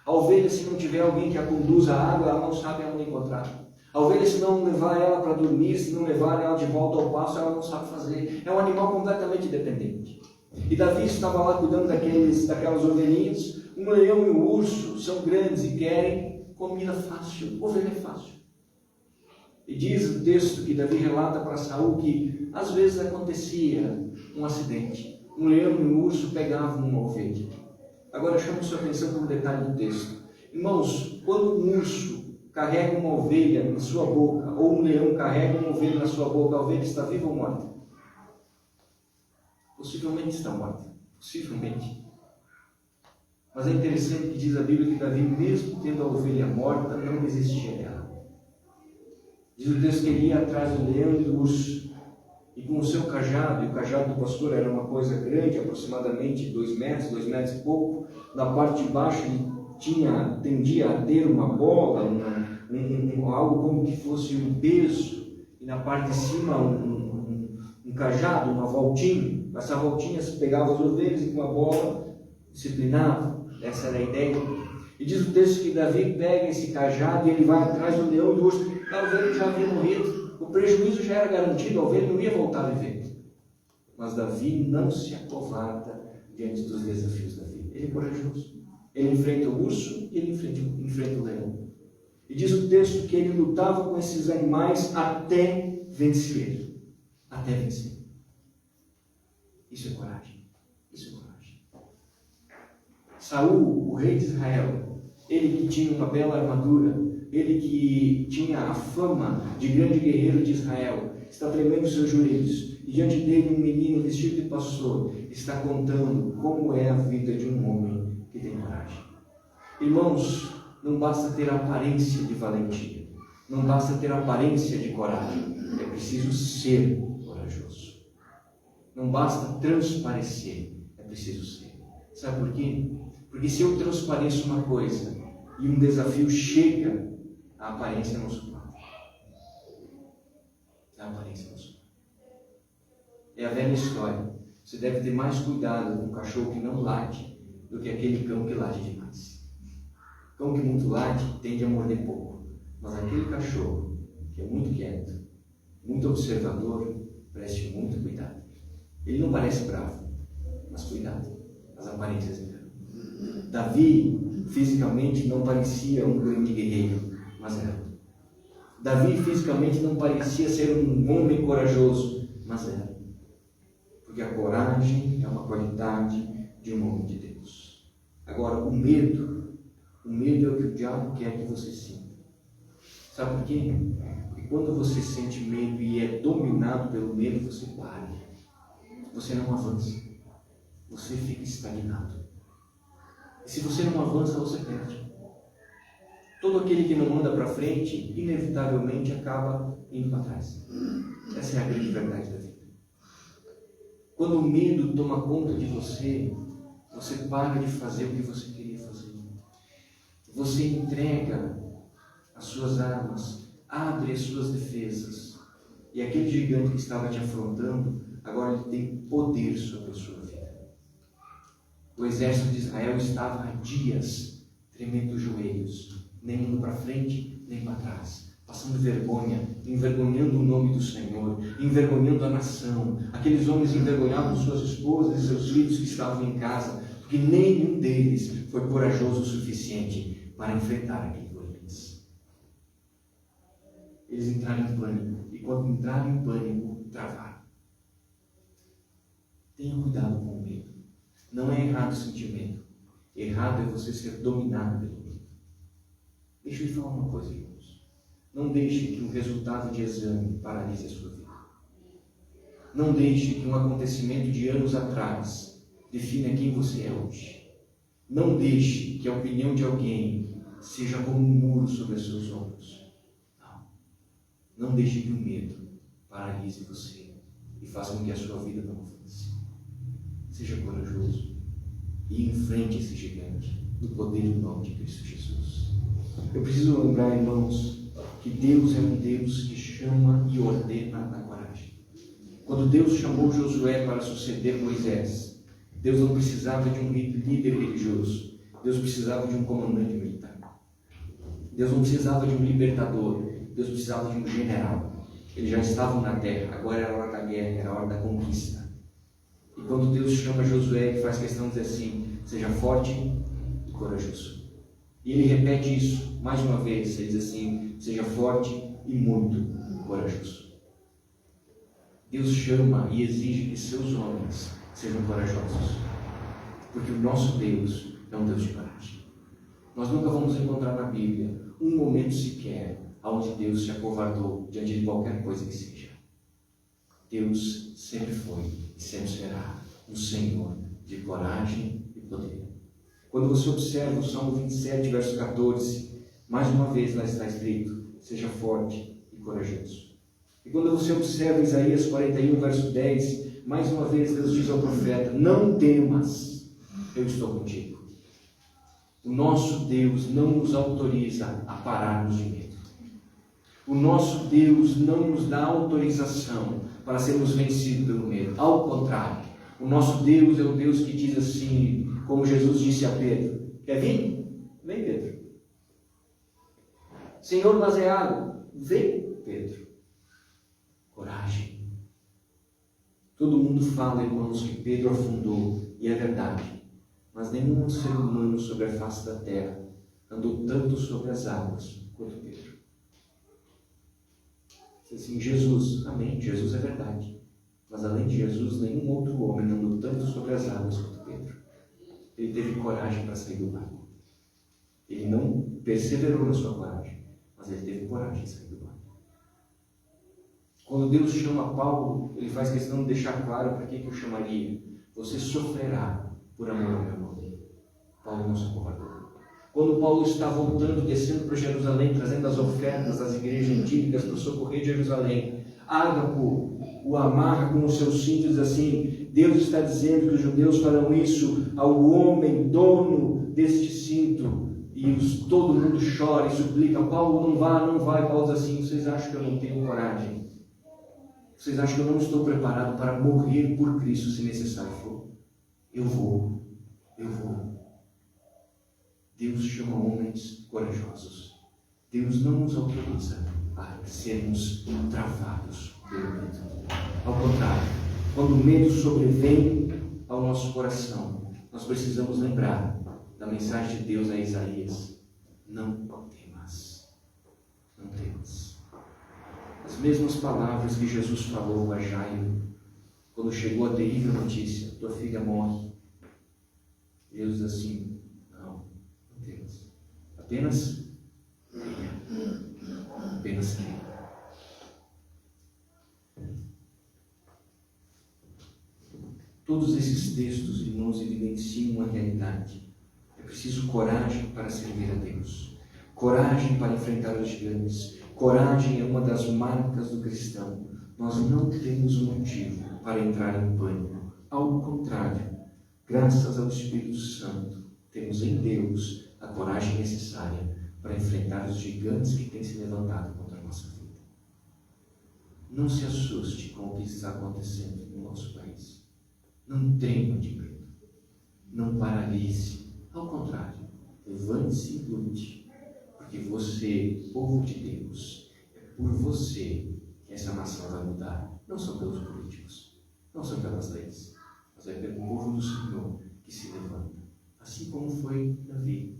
A ovelha, se não tiver alguém que a conduza à água, ela não sabe onde encontrar. A ovelha, se não levar ela para dormir, se não levar ela de volta ao pasto, ela não sabe fazer. É um animal completamente dependente. E Davi estava lá cuidando daquelas ovelhinhas. Um leão e um urso são grandes e querem comida fácil. Ovelha é fácil. E diz o texto que Davi relata para Saul que às vezes acontecia um acidente. Um leão e um urso pegavam uma ovelha. Agora chamo sua atenção para um detalhe do texto. Irmãos, quando um urso carrega uma ovelha na sua boca, ou um leão carrega uma ovelha na sua boca, a ovelha está viva ou morta? Possivelmente está morta. Possivelmente. Mas é interessante que diz a Bíblia que Davi, mesmo tendo a ovelha morta, não desistia dela. Diz o texto que ele ia atrás do leão e do urso. E com o seu cajado, e o cajado do pastor era uma coisa grande, aproximadamente 2 metros, 2 metros e pouco. Na parte de baixo ele tendia a ter uma bola, algo como que fosse um peso. E na parte de cima um cajado, uma voltinha. Essa voltinha se pegava as ovelhas e com a bola disciplinava. Essa era a ideia. E diz o texto que Davi pega esse cajado e ele vai atrás do leão e do urso. A ovelha já havia morrido. O prejuízo já era garantido, a ovelha não ia voltar a viver. Mas Davi não se acovarda diante dos desafios da vida. Ele é corajoso. Ele enfrenta o urso e ele enfrenta o leão. E diz o texto que ele lutava com esses animais até vencer. Até vencer. Isso é coragem. Isso é coragem. Saul, o rei de Israel, ele que tinha uma bela armadura, ele que tinha a fama de grande guerreiro de Israel, está tremendo seus joelhos, e diante dele um menino vestido de pastor está contando como é a vida de um homem que tem coragem. Irmãos, não basta ter a aparência de valentia, não basta ter a aparência de coragem, é preciso ser corajoso. Não basta transparecer, é preciso ser. Sabe por quê? Porque se eu transpareço uma coisa e um desafio chega, a aparência não suporta. A aparência não suporta. É a velha história. Você deve ter mais cuidado com um cachorro que não late do que aquele cão que late demais. Cão que muito late tende a morder pouco. Mas aquele cachorro que é muito quieto, muito observador, preste muito cuidado. Ele não parece bravo, mas cuidado. As aparências enganam. Davi, fisicamente, não parecia um grande guerreiro, mas era. Davi fisicamente não parecia ser um homem corajoso, mas era. Porque a coragem é uma qualidade de um homem de Deus. Agora, o medo é o que o diabo quer que você sinta. Sabe por quê? Porque quando você sente medo e é dominado pelo medo, você para. Você não avança. Você fica estagnado. E se você não avança, você perde. Todo aquele que não anda para frente, inevitavelmente acaba indo para trás. Essa é a grande verdade da vida. Quando o medo toma conta de você, você para de fazer o que você queria fazer. Você entrega as suas armas, abre as suas defesas. E aquele gigante que estava te afrontando, agora ele tem poder sobre a sua vida. O exército de Israel estava há dias tremendo os joelhos, nem indo para frente, nem para trás, passando vergonha, envergonhando o nome do Senhor, envergonhando a nação. Aqueles homens envergonhavam suas esposas e seus filhos que estavam em casa, porque nenhum deles foi corajoso o suficiente para enfrentar aquele Golias. Eles entraram em pânico, e quando entraram em pânico, travaram. Tenha cuidado com o medo. Não é errado sentir medo. Errado é você ser dominado pelo medo. Deixa eu te falar uma coisa, irmãos. Não deixe que um resultado de exame paralise a sua vida. Não deixe que um acontecimento de anos atrás defina quem você é hoje. Não deixe que a opinião de alguém seja como um muro sobre os seus ombros. Não. Não deixe que o medo paralise você e faça com que a sua vida não avance. Seja corajoso e enfrente esse gigante no poder do nome de Cristo Jesus. Eu preciso lembrar, irmãos, que Deus é um Deus que chama e ordena na coragem. Quando Deus chamou Josué para suceder Moisés, Deus não precisava de um líder religioso. Deus precisava de um comandante militar. Deus não precisava de um libertador. Deus precisava de um general. Eles já estavam na terra, agora era a hora da guerra, era a hora da conquista. E quando Deus chama Josué, ele faz questão de dizer assim: seja forte e corajoso. E ele repete isso mais uma vez, ele diz assim: seja forte e muito corajoso. Deus chama e exige que seus homens sejam corajosos, porque o nosso Deus é um Deus de coragem. Nós nunca vamos encontrar na Bíblia um momento sequer onde Deus se acovardou diante de qualquer coisa que seja. Deus sempre foi e sempre será um Senhor de coragem e poder. Quando você observa o Salmo 27, verso 14, mais uma vez lá está escrito: seja forte e corajoso. E quando você observa Isaías 41, verso 10, mais uma vez Deus diz ao profeta: não temas, eu estou contigo. O nosso Deus não nos autoriza a pararmos de medo. O nosso Deus não nos dá autorização para sermos vencidos pelo medo. Ao contrário, o nosso Deus é o Deus que diz assim, como Jesus disse a Pedro: quer vir? Vem, Pedro. Senhor, mas é água. Vem, Pedro. Coragem. Todo mundo fala, irmãos, que Pedro afundou, e é verdade. Mas nenhum ser humano sobre a face da terra andou tanto sobre as águas quanto Pedro. Assim, Jesus, amém, Jesus é verdade. Mas além de Jesus, nenhum outro homem andou tanto sobre as águas quanto Pedro. Ele teve coragem para sair do barco. Ele não perseverou na sua coragem, mas ele teve coragem de sair do barco. Quando Deus chama Paulo, ele faz questão de deixar claro para quem que o chamaria: você sofrerá por amor ao meu nome. Paulo não se acovardou. Quando Paulo está voltando, descendo para Jerusalém, trazendo as ofertas das igrejas antigas para socorrer Jerusalém, Ágapo o amarra com o seu cinto e diz assim: Deus está dizendo que os judeus farão isso ao homem dono deste cinto. E todo mundo chora e suplica: Paulo, não vá, não vai. Paulo diz assim: vocês acham que eu não tenho coragem? Vocês acham que eu não estou preparado para morrer por Cristo se necessário for? Eu vou. Deus chama homens corajosos. Deus não nos autoriza a sermos travados pelo medo. Ao contrário, quando o medo sobrevém ao nosso coração, nós precisamos lembrar da mensagem de Deus a Isaías: não temas, não temas. As mesmas palavras que Jesus falou a Jairo quando chegou a terrível notícia: tua filha morre. Deus diz assim: não temas, apenas creia, apenas creia. Todos esses textos, irmãos, evidenciam uma realidade. É preciso coragem para servir a Deus, coragem para enfrentar os gigantes. Coragem é uma das marcas do cristão. Nós não temos motivo para entrar em pânico. Ao contrário, graças ao Espírito Santo, temos em Deus a coragem necessária para enfrentar os gigantes que têm se levantado contra a nossa vida. Não se assuste com o que está acontecendo no nosso país. Não trema de medo. Não paralise. Ao contrário, levante-se e lute. Porque você, povo de Deus, é por você que essa nação vai mudar. Não são pelos políticos, não são pelas leis, mas é pelo povo do Senhor que se levanta. Assim como foi Davi.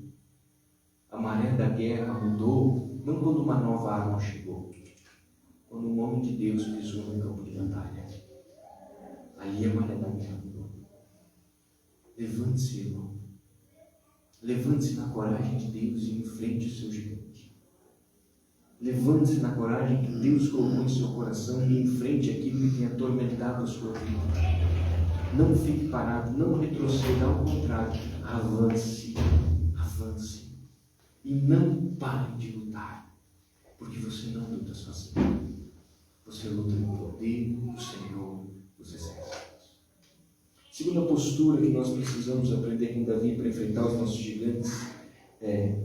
A maré da guerra mudou, não quando uma nova arma chegou, quando um homem de Deus pisou no campo de batalha. Ali a maré da guerra mudou. Levante-se, irmão. Levante-se na coragem de Deus e enfrente o seu gigante. Levante-se na coragem que Deus colocou em seu coração e enfrente aquilo que tem atormentado a sua vida. Não fique parado, não retroceda, ao contrário, avance, avance. E não pare de lutar, porque você não luta sozinho. Você luta no poder do Senhor dos Exércitos. Segunda postura que nós precisamos aprender com Davi para enfrentar os nossos gigantes é: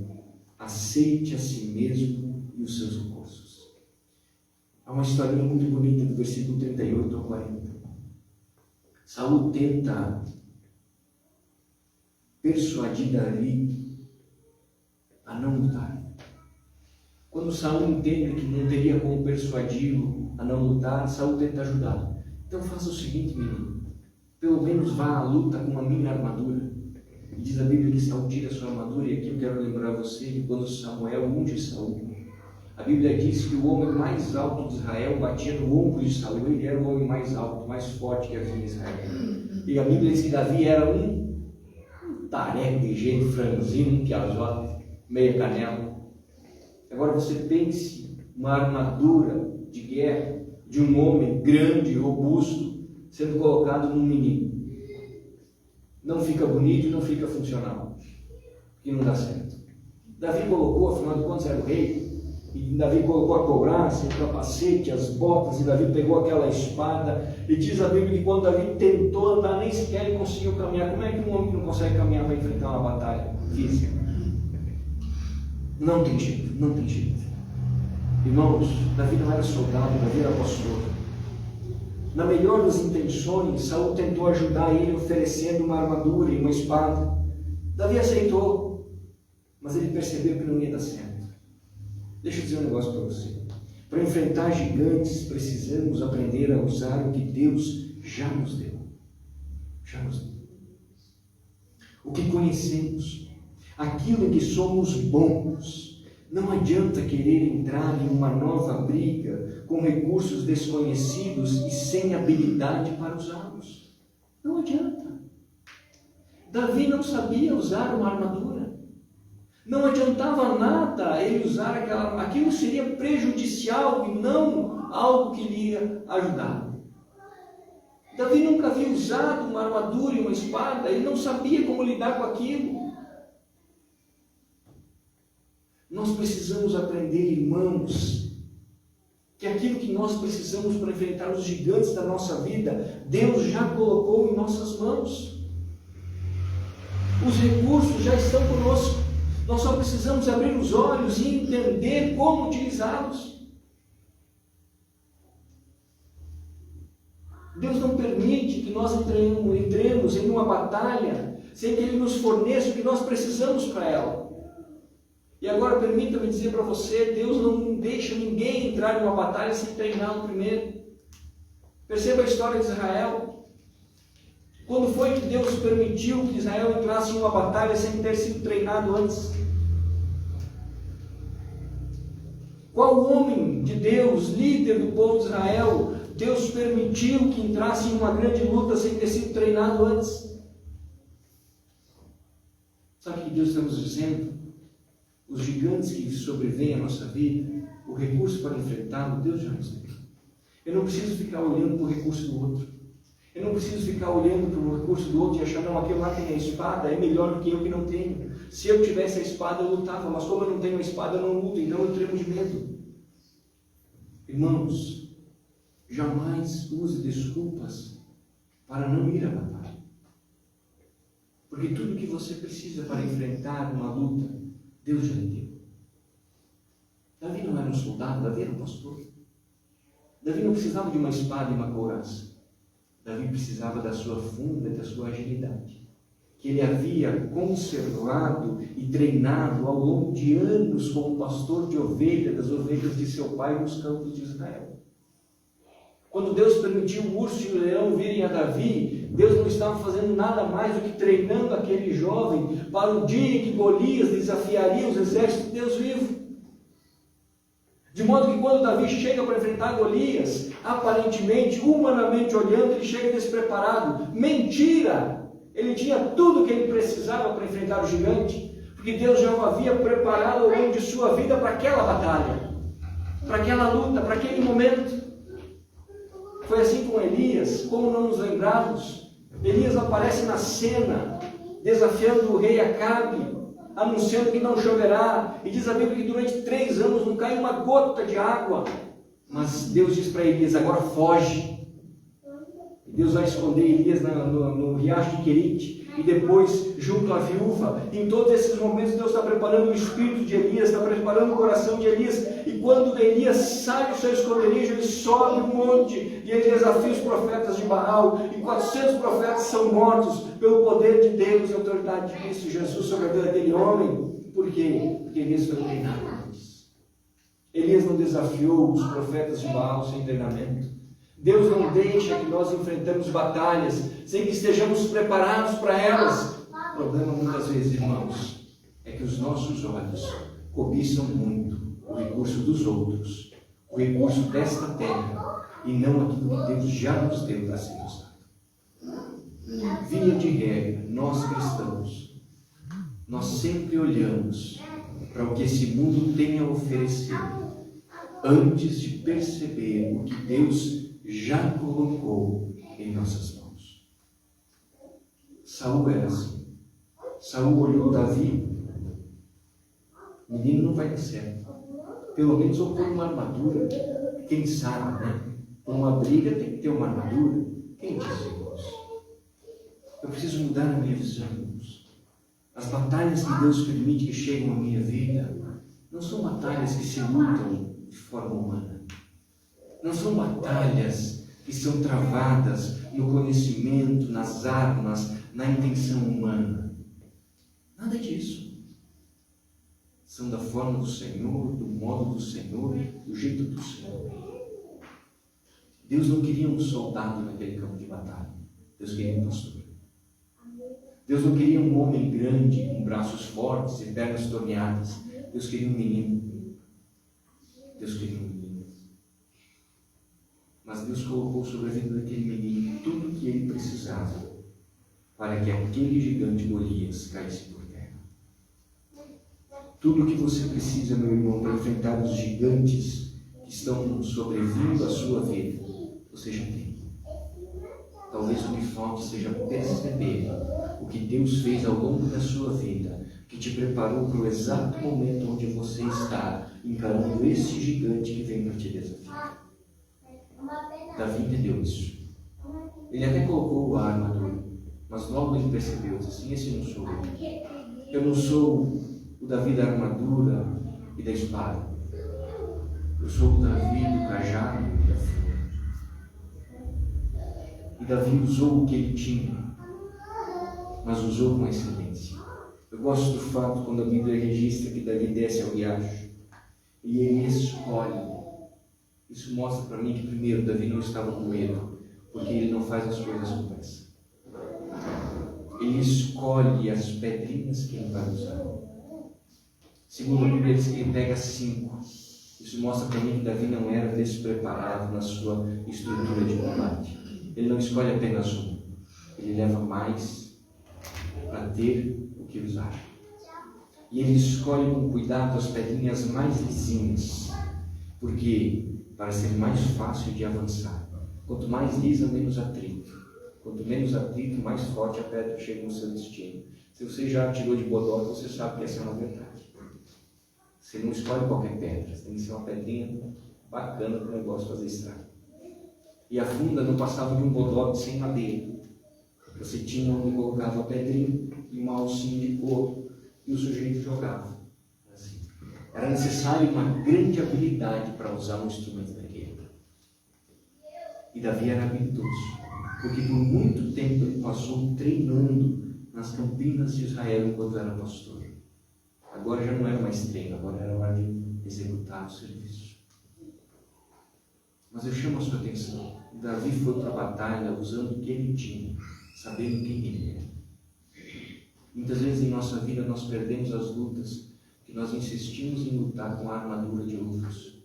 aceite a si mesmo e os seus recursos. Há uma historinha muito bonita do versículo 38 ao 40. Saul tenta persuadir Davi a não lutar. Quando Saul entende que não teria como persuadi-lo a não lutar, Saul tenta ajudá-lo. Então faça o seguinte, menino, pelo menos vá à luta com a minha armadura. E diz a Bíblia que Saul tira a sua armadura, e aqui eu quero lembrar você que quando Samuel unge Saul, a Bíblia diz que o homem mais alto de Israel batia no ombro de Saul. Ele era o homem mais alto, mais forte que havia em Israel. E a Bíblia diz que Davi era um tareco de jeito, franzino, um piazote, meia canela. Agora você pense uma armadura de guerra de um homem grande, robusto, sendo colocado num menino. Não fica bonito e não fica funcional. E não dá certo. Davi colocou, afinal de contas era o rei, e Davi colocou a couraça, o capacete, as botas, e Davi pegou aquela espada, e diz a Bíblia que quando Davi tentou andar, nem sequer ele conseguiu caminhar. Como é que um homem não consegue caminhar para enfrentar uma batalha física? Não tem jeito, não tem jeito. Irmãos, Davi não era soldado, Davi era pastor. Na melhor das intenções, Saul tentou ajudar ele oferecendo uma armadura e uma espada. Davi aceitou, mas ele percebeu que não ia dar certo. Deixa eu dizer um negócio para você. Para enfrentar gigantes, precisamos aprender a usar o que Deus já nos deu. Já nos deu. O que conhecemos, aquilo em que somos bons. Não adianta querer entrar em uma nova briga com recursos desconhecidos e sem habilidade para usá-los. Não adianta. Davi não sabia usar uma armadura. Não adiantava nada ele usar aquilo seria prejudicial e não algo que lhe ia ajudar. Davi nunca havia usado uma armadura e uma espada, ele não sabia como lidar com aquilo. Nós precisamos aprender, irmãos, que aquilo que nós precisamos para enfrentar os gigantes da nossa vida, Deus já colocou em nossas mãos. Os recursos já estão conosco. Nós só precisamos abrir os olhos e entender como utilizá-los. Deus não permite que nós entremos em uma batalha sem que Ele nos forneça o que nós precisamos para ela. E agora permita-me dizer para você, Deus não deixa ninguém entrar em uma batalha sem treiná-lo primeiro. Perceba a história de Israel. Quando foi que Deus permitiu que Israel entrasse em uma batalha sem ter sido treinado antes? Qual homem de Deus, líder do povo de Israel, Deus permitiu que entrasse em uma grande luta sem ter sido treinado antes? Sabe o que Deus está nos dizendo? Os gigantes que sobrevêm à nossa vida, o recurso para enfrentá-lo, Deus já nos deu. Eu não preciso ficar olhando para o recurso do outro. Eu não preciso ficar olhando para o recurso do outro e achar, não, aquele lá tem a espada, é melhor do que eu que não tenho. Se eu tivesse a espada, eu lutava, mas como eu não tenho a espada, eu não luto, então eu tremo de medo. Irmãos, jamais use desculpas para não ir à batalha. Porque tudo que você precisa para enfrentar uma luta, Deus já lhe deu. Davi não era um soldado, Davi era um pastor. Davi não precisava de uma espada e uma couraça. Davi precisava da sua funda e da sua agilidade, que ele havia conservado e treinado ao longo de anos como pastor de ovelhas, das ovelhas de seu pai nos campos de Israel. Quando Deus permitiu o urso e o leão virem a Davi, Deus não estava fazendo nada mais do que treinando aquele jovem para o dia em que Golias desafiaria os exércitos de Deus vivo. De modo que quando Davi chega para enfrentar Golias, aparentemente, humanamente olhando, ele chega despreparado. Mentira! Ele tinha tudo o que ele precisava para enfrentar o gigante, porque Deus já o havia preparado ao longo de sua vida para aquela batalha, para aquela luta, para aquele momento. Foi assim com Elias, como não nos lembrarmos? Elias aparece na cena, desafiando o rei Acabe, anunciando que não choverá, e diz a Bíblia que durante 3 anos não cai uma gota de água, mas Deus diz para Elias, agora foge. Deus vai esconder Elias no riacho de Querite, e depois junto à viúva. Em todos esses momentos Deus está preparando o espírito de Elias, está preparando o coração de Elias, e quando Elias sai do seu esconderijo, ele sobe um monte, e ele desafia os profetas de Baal, e 400 profetas são mortos pelo poder de Deus e a autoridade de Cristo Jesus sobre a vida daquele homem. Por quê? Porque Elias foi treinado antes. Elias não desafiou os profetas de Baal sem treinamento. Deus não deixa que nós enfrentemos batalhas sem que estejamos preparados para elas. O problema muitas vezes, irmãos, é que os nossos olhos cobiçam muito o recurso dos outros, o recurso desta terra, e não aquilo que Deus já nos deu para ser usado. Via de regra, nós cristãos, nós sempre olhamos para o que esse mundo tem a oferecer, antes de perceber o que Deus já colocou em nossas mãos. Saul era assim. Saul olhou Davi. O menino não vai dar certo. Pelo menos eu pôr uma armadura. Quem sabe, né? Por uma briga tem que ter uma armadura. Quem diz, irmãos? Eu preciso mudar a minha visão, irmãos. As batalhas que Deus permite que cheguem à minha vida não são batalhas que se lutam de forma humana. Não são batalhas que são travadas no conhecimento, nas armas, na intenção humana. Nada disso. São da forma do Senhor, do modo do Senhor, do jeito do Senhor. Deus não queria um soldado naquele campo de batalha. Deus queria um pastor. Deus não queria um homem grande, com braços fortes e pernas torneadas. Deus queria um menino. Deus queria um menino. Mas Deus colocou sobre a vida daquele menino tudo o que ele precisava para que aquele gigante Golias caísse por terra. Tudo o que você precisa, meu irmão, para enfrentar os gigantes que estão sobrevindo à sua vida, você já tem. Talvez o que falte seja perceber o que Deus fez ao longo da sua vida, que te preparou para o exato momento onde você está, encarando esse gigante que vem para te desafiar. Davi entendeu isso. Ele até colocou a armadura, mas logo ele percebeu, disse assim: esse não sou eu. Eu não sou o Davi da armadura e da espada. Eu sou o Davi do cajado e da flor. E Davi usou o que ele tinha, mas usou com excelência. Eu gosto do fato quando a Bíblia registra que Davi desce ao riacho e ele escolhe. Isso mostra para mim que, primeiro, Davi não estava com medo, porque ele não faz as coisas com pressa. Ele escolhe as pedrinhas que ele vai usar. Segundo, a Bíblia diz que ele pega 5. Isso mostra para mim que Davi não era despreparado na sua estrutura de combate. Ele não escolhe apenas um, ele leva mais para ter o que usar. E ele escolhe com cuidado as pedrinhas mais lisinhas, porque para ser mais fácil de avançar. Quanto mais lisa, menos atrito. Quanto menos atrito, mais forte a pedra chega no seu destino. Se você já tirou de bodoque, você sabe que essa é uma verdade. Você não escolhe qualquer pedra, você tem que ser uma pedrinha bacana para o negócio fazer estrago. E a funda não passava de um bodoque sem madeira. Você tinha onde colocava a pedrinha e uma alcinha de couro, e o sujeito jogava. Assim. Era necessário uma grande habilidade para usar um instrumento daquele. E Davi era habilidoso, porque por muito tempo ele passou treinando nas campinas de Israel enquanto era pastor. Agora já não era mais treino, agora era hora de executar o serviço. Mas eu chamo a sua atenção. Davi foi para a batalha usando o que ele tinha, sabendo quem ele era. Muitas vezes em nossa vida nós perdemos as lutas, que nós insistimos em lutar com a armadura de outros.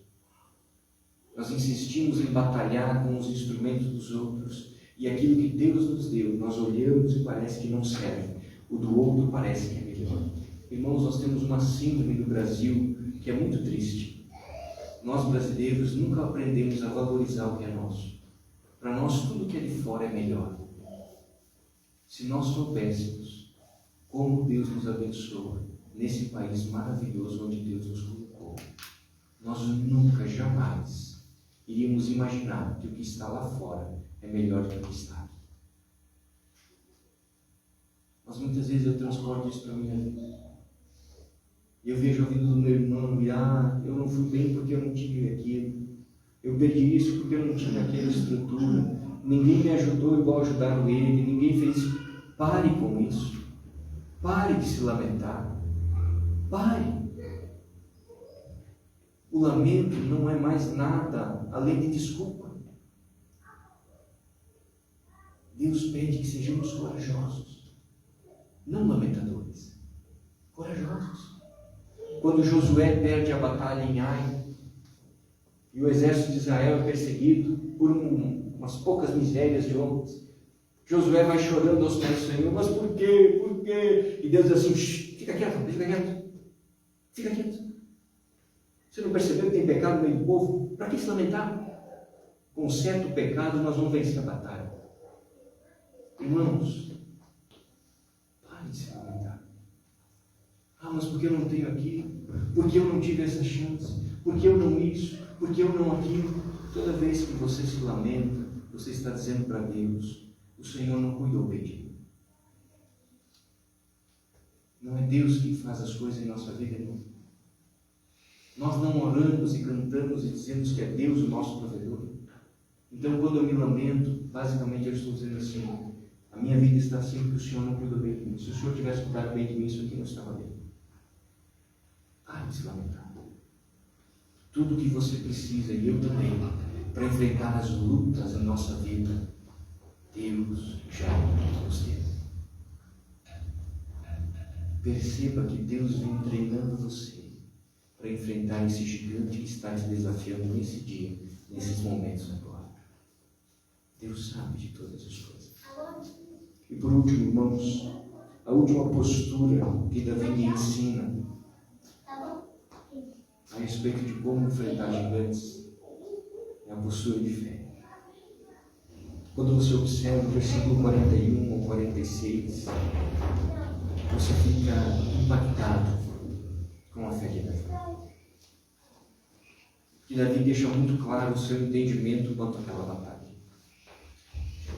Nós insistimos em batalhar com os instrumentos dos outros, e aquilo que Deus nos deu, nós olhamos e parece que não serve. O do outro parece que é melhor. Irmãos, nós temos uma síndrome no Brasil que é muito triste. Nós brasileiros nunca aprendemos a valorizar o que é nosso. Para nós tudo que é de fora é melhor. Se nós soubéssemos como Deus nos abençoa nesse país maravilhoso onde Deus nos colocou, nós nunca, jamais iríamos imaginar que o que está lá fora é melhor do que estar. Mas muitas vezes eu transporto isso para a minha vida. E eu vejo a vida do meu irmão e eu não fui bem porque eu não tive aquilo. Eu perdi isso porque eu não tinha aquela estrutura. Ninguém me ajudou igual ajudaram ele. Ninguém fez isso. Pare com isso. Pare de se lamentar. Pare. O lamento não é mais nada além de desculpa. Deus pede que sejamos corajosos, não lamentadores, corajosos. Quando Josué perde a batalha em Ai, e o exército de Israel é perseguido por umas poucas misérias de homens, Josué vai chorando aos pés do Senhor, mas por quê? Por quê? E Deus diz assim, fica quieto, fica quieto, fica quieto. Você não percebeu que tem pecado no meio do povo? Para que se lamentar? Com certo pecado nós vamos vencer a batalha. Irmãos, pare de se lamentar. Mas porque eu não tenho aquilo? Porque eu não tive essa chance? Porque eu não isso? Porque eu não aquilo? Toda vez que você se lamenta, você está dizendo para Deus, o Senhor não cuidou bem de mim. Não é Deus que faz as coisas em nossa vida, não. Nós não oramos e cantamos e dizemos que é Deus o nosso provedor. Então, quando eu me lamento, basicamente eu estou dizendo assim, a minha vida está assim porque o Senhor não cuidou bem de mim. Se o Senhor tivesse cuidado bem de mim, isso aqui não estava bem. Pare de se lamentar. Tudo que você precisa, e eu também, para enfrentar as lutas em nossa vida, Deus já nos deu. Perceba que Deus vem treinando você para enfrentar esse gigante que está te desafiando nesse dia, nesses momentos agora. Deus sabe de todas as coisas. E por último, irmãos, a última postura que Davi me ensina a respeito de como enfrentar gigantes é a postura de fé. Quando você observa o versículo 41 ou 46, você fica impactado com a fé de Davi. Que Davi deixa muito claro o seu entendimento quanto àquela batalha.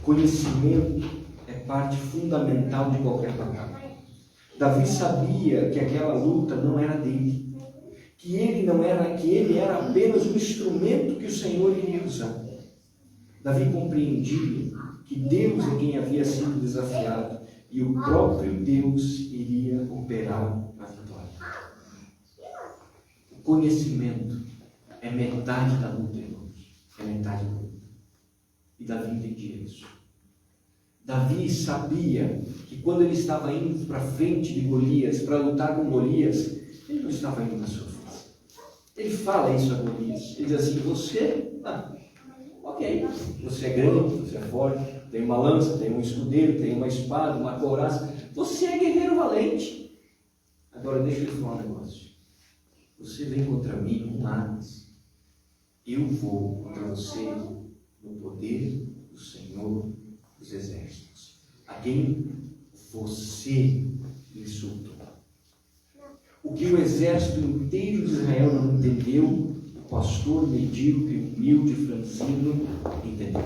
Conhecimento é parte fundamental de qualquer batalha. Davi sabia que aquela luta não era dele, que ele era apenas um instrumento que o Senhor iria usar. Davi compreendia que Deus é quem havia sido desafiado e o próprio Deus iria operar a vitória. O conhecimento é metade da luta, irmãos. É metade da luta. E Davi entendia isso. Davi sabia que quando ele estava indo para frente de Golias, para lutar com Golias, ele não estava indo na sua força. Ele fala isso a Golias. Ele diz assim, ok, você é grande, você é forte, tem uma lança, tem um escudeiro, tem uma espada, uma couraça. Você é guerreiro valente. Agora deixa eu lhe falar um negócio. Você vem contra mim com armas. Eu vou contra você no poder do Senhor dos Exércitos, a quem você insultou. O que o exército inteiro de Israel não entendeu, o pastor medíocre, humilde, franzino, entendeu.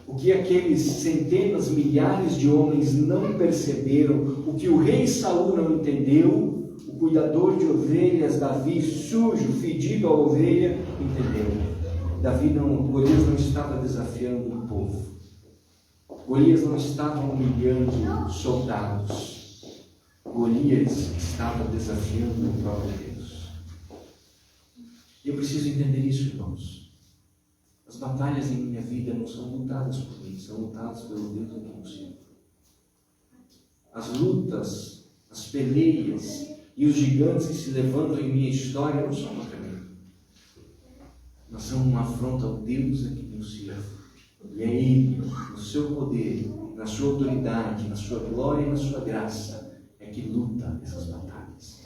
O que aqueles centenas, milhares de homens não perceberam, o que o rei Saul não entendeu, o cuidador de ovelhas, Davi, sujo, fedido a ovelha, entendeu. Golias não estava desafiando o povo. Golias não estava humilhando soldados. Golias estava desafiando o próprio Deus. E eu preciso entender isso, irmãos. As batalhas em minha vida não são lutadas por mim, são lutadas pelo Deus a quem eu sirvo. As lutas, as peleias e os gigantes que se levantam em minha história não são contra mim, mas são uma afronta ao Deus a quem eu sirvo. E é Ele, no seu poder, na sua autoridade, na sua glória e na sua graça, é que luta essas batalhas.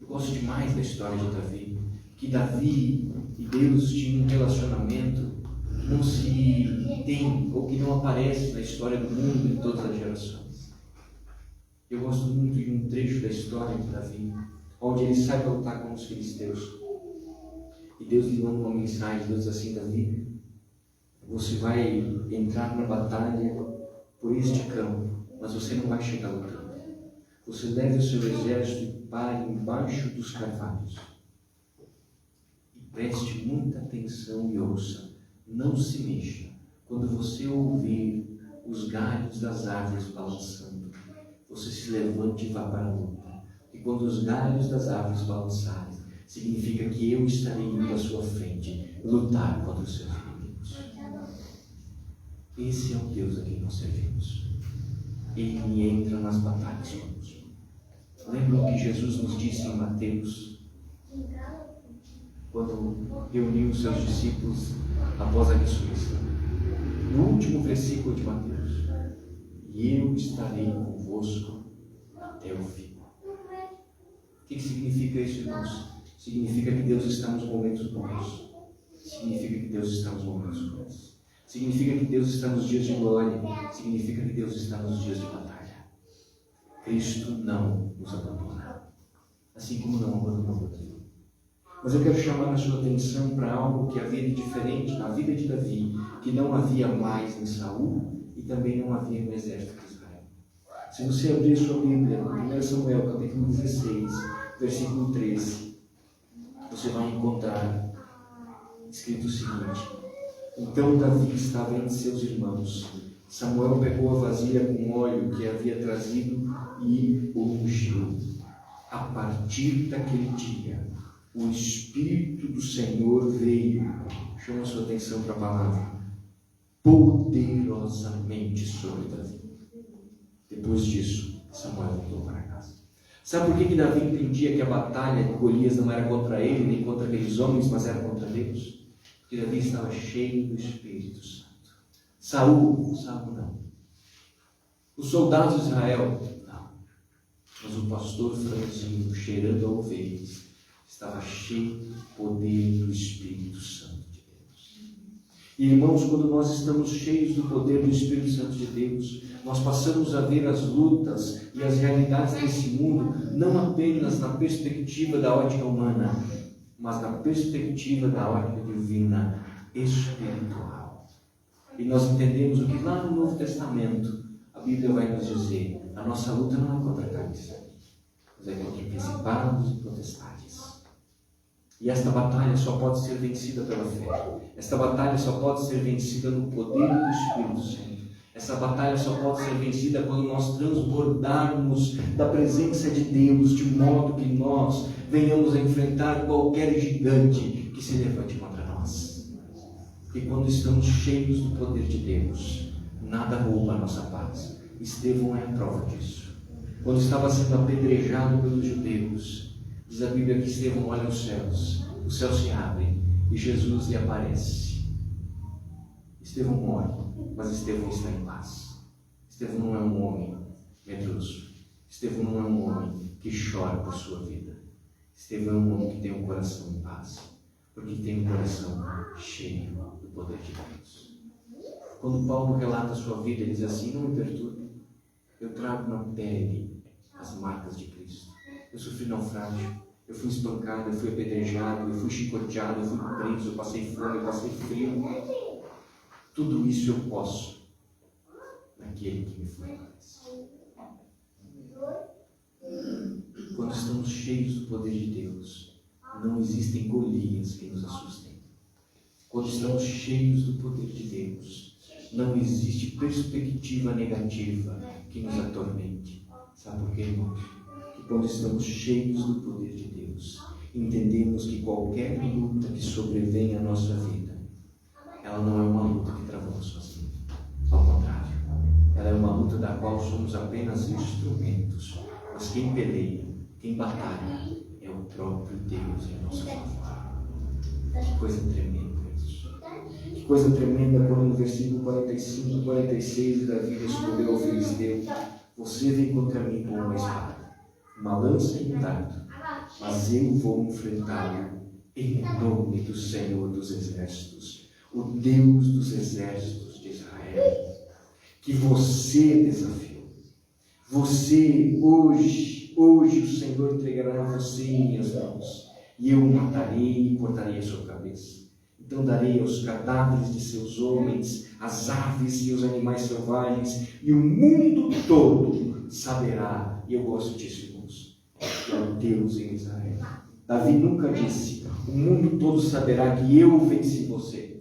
Eu gosto demais da história de Davi, que Davi e Deus tinham um relacionamento que não se tem, ou que não aparece na história do mundo em todas as gerações. Eu gosto muito de um trecho da história de Davi, onde ele sai para lutar com os filisteus. E Deus lhe manda uma mensagem, Deus diz assim, Davi, Você vai entrar na batalha por este campo, mas você não vai chegar lutando. Você leve o seu exército e pare embaixo dos carvalhos. E preste muita atenção e ouça. Não se mexa. Quando você ouvir os galhos das árvores balançando, você se levante e vá para a luta. E quando os galhos das árvores balançarem, significa que eu estarei indo à sua frente, lutar contra os seus inimigos. Esse é o Deus a quem nós servimos. Ele entra nas batalhas conosco. Lembra o que Jesus nos disse em Mateus, quando reuniu os seus discípulos após a ressurreição? No último versículo de Mateus: e eu estarei convosco até o fim. O que significa isso, irmãos? Significa que Deus está nos momentos bons. Significa que Deus está nos momentos bons. Significa que Deus está nos dias de glória. Significa que Deus está nos dias de batalha. Cristo não nos abandona, assim como não abandonou Davi. Mas eu quero chamar a sua atenção para algo que havia de diferente na vida de Davi, que não havia mais em Saul e também não havia no exército de Israel. Se você abrir sua Bíblia, 1 Samuel, capítulo 16, versículo 13, você vai encontrar escrito o seguinte: então Davi estava entre seus irmãos. Samuel pegou a vasilha com óleo que havia trazido e o ungiu. A partir daquele dia, o Espírito do Senhor veio, chama a sua atenção para a palavra, poderosamente sobre Davi. Depois disso, Samuel voltou para casa. Sabe por que Davi entendia que a batalha de Golias não era contra ele, nem contra aqueles homens, mas era contra Deus? Porque Davi estava cheio do Espírito Santo. Saul não. Os soldados de Israel, não. Mas o pastor franzino, cheirando a ovelhas, estava cheio do poder do Espírito Santo de Deus. E irmãos, quando nós estamos cheios do poder do Espírito Santo de Deus, nós passamos a ver as lutas e as realidades desse mundo não apenas na perspectiva da ótica humana, mas na perspectiva da ótica divina, espiritual. E nós entendemos o que lá no Novo Testamento a Bíblia vai nos dizer: a nossa luta não é contra a carne e sangue, mas é contra principados e potestades. E esta batalha só pode ser vencida pela fé. Esta batalha só pode ser vencida no poder do Espírito Santo. Essa batalha só pode ser vencida quando nós transbordarmos da presença de Deus, de modo que nós venhamos a enfrentar qualquer gigante que se levante contra nós. Porque quando estamos cheios do poder de Deus, nada rouba a nossa paz. Estevão é a prova disso. Quando estava sendo apedrejado pelos judeus, diz a Bíblia que Estevão olha os céus se abrem e Jesus lhe aparece. Estevão morre, mas Estevão está em paz. Estevão não é um homem medroso. Estevão não é um homem que chora por sua vida. Estevão é um homem que tem um coração em paz, porque tem um coração cheio do poder de Deus. Quando Paulo relata a sua vida, ele diz assim: não me perturbe, eu trago na pele as marcas de Cristo. Eu sofri naufrágio, eu fui espancado, eu fui apedrejado, eu fui chicoteado, eu fui preso, eu passei fome, eu passei frio. Tudo isso eu posso naquele que me fortalece. Quando estamos cheios do poder de Deus, não existem Golias que nos assustem. Quando estamos cheios do poder de Deus, não existe perspectiva negativa que nos atormente. Sabe por quê, irmãos? Que quando estamos cheios do poder de Deus, entendemos que qualquer luta que sobrevém à nossa vida, ela não é uma luta que travamos sozinhos. Ao contrário, ela é uma luta da qual somos apenas instrumentos. Mas quem peleia, quem batalha, é o próprio Deus em nosso favor. Que coisa tremenda isso. Que coisa tremenda quando no versículo 45 e 46 Davi respondeu ao filisteu: você vem contra mim com uma espada, uma lança e um dardo, mas eu vou enfrentá-lo em nome do Senhor dos Exércitos, o Deus dos exércitos de Israel, que você desafiou. Você, hoje o Senhor entregará você em minhas mãos, e eu o matarei e cortarei a sua cabeça. Então darei aos cadáveres de seus homens, às aves e aos animais selvagens, e o mundo todo saberá, e eu gosto disso, irmãos, que é o Deus em Israel. Davi nunca disse, o mundo todo saberá que eu venci você.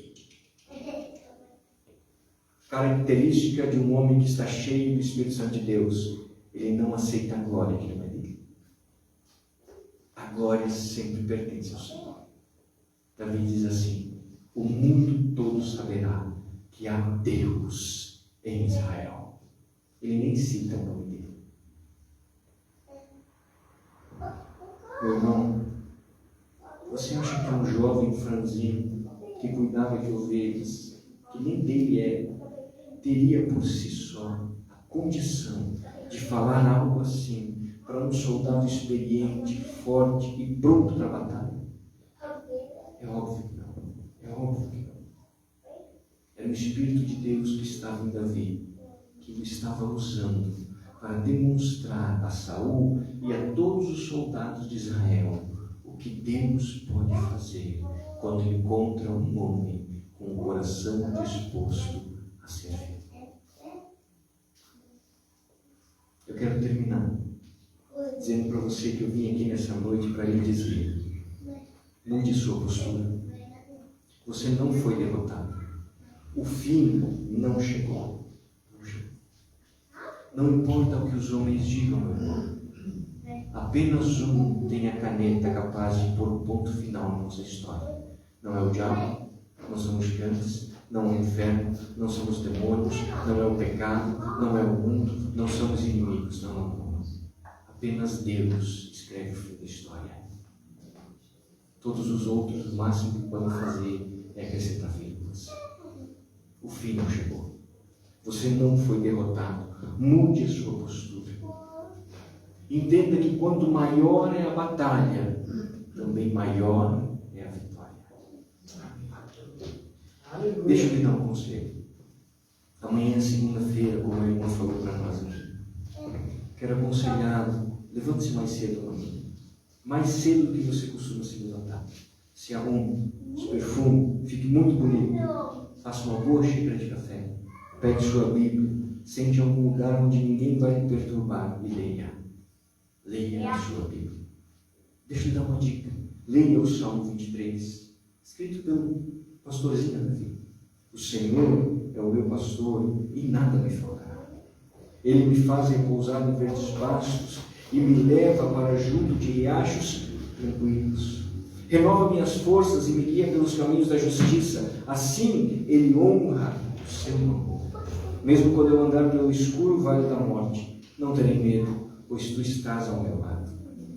Característica de um homem que está cheio do Espírito Santo de Deus, ele não aceita a glória que não é dele. A glória sempre pertence ao Senhor. Davi diz assim, o mundo todo saberá que há Deus em Israel. Ele nem cita o nome dele. Meu irmão, você acha que um jovem franzino que cuidava de ovelhas, que nem dele era, teria por si só a condição de falar algo assim para um soldado experiente, forte e pronto para a batalha? É óbvio que não. É óbvio que não. Era o Espírito de Deus que estava em Davi, que o estava usando para demonstrar a Saul e a todos os soldados de Israel o que Deus pode fazer quando encontra um homem com o coração disposto a servir. Eu quero terminar dizendo para você que eu vim aqui nessa noite para lhe dizer: mude sua postura. Você não foi derrotado. O fim não chegou. Não importa o que os homens digam, meu irmão. Apenas um tem a caneta capaz de pôr o ponto final na nossa história. Não é o diabo, não são os gigantes, não é o inferno, não são os demônios, não é o pecado, não é o mundo, não são os inimigos. Não. Apenas Deus escreve o fim da história. Todos os outros, o máximo que podem fazer é acrescentar vírgulas. O fim não chegou. Você não foi derrotado. Mude a sua postura. Entenda que quanto maior é a batalha, também maior é a vitória. Deixa eu lhe dar um conselho. Amanhã é segunda-feira, como a irmã falou para nós aqui. Quero aconselhá-lo, levante-se mais cedo amanhã. Mais cedo do que você costuma se levantar. Se arrume, se perfume, fique muito bonito. Faça uma boa xícara de café. Pegue sua Bíblia. Sente em algum lugar onde ninguém vai lhe perturbar e leia. Leia a sua Bíblia. Deixa eu lhe dar uma dica. Leia o Salmo 23, escrito pelo pastorzinho Davi. O Senhor é o meu pastor e nada me faltará. Ele me faz repousar em verdes pastos e me leva para junto de riachos tranquilos. Renova minhas forças e me guia pelos caminhos da justiça. Assim ele honra o seu nome. Mesmo quando eu andar pelo escuro vale da morte, não terei medo, pois tu estás ao meu lado.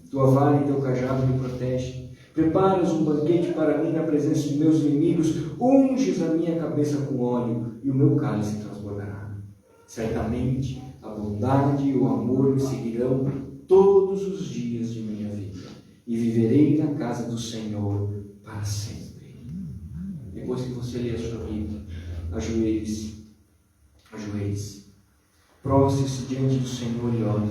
Tua vara e teu cajado me protegem. Preparas um banquete para mim na presença de meus inimigos. Unges a minha cabeça com óleo e o meu cálice transbordará. Certamente a bondade e o amor me seguirão todos os dias de minha vida, e viverei na casa do Senhor para sempre. Depois que você ler a sua Bíblia, ajoelhe-se. Prostre-se diante do Senhor e ore.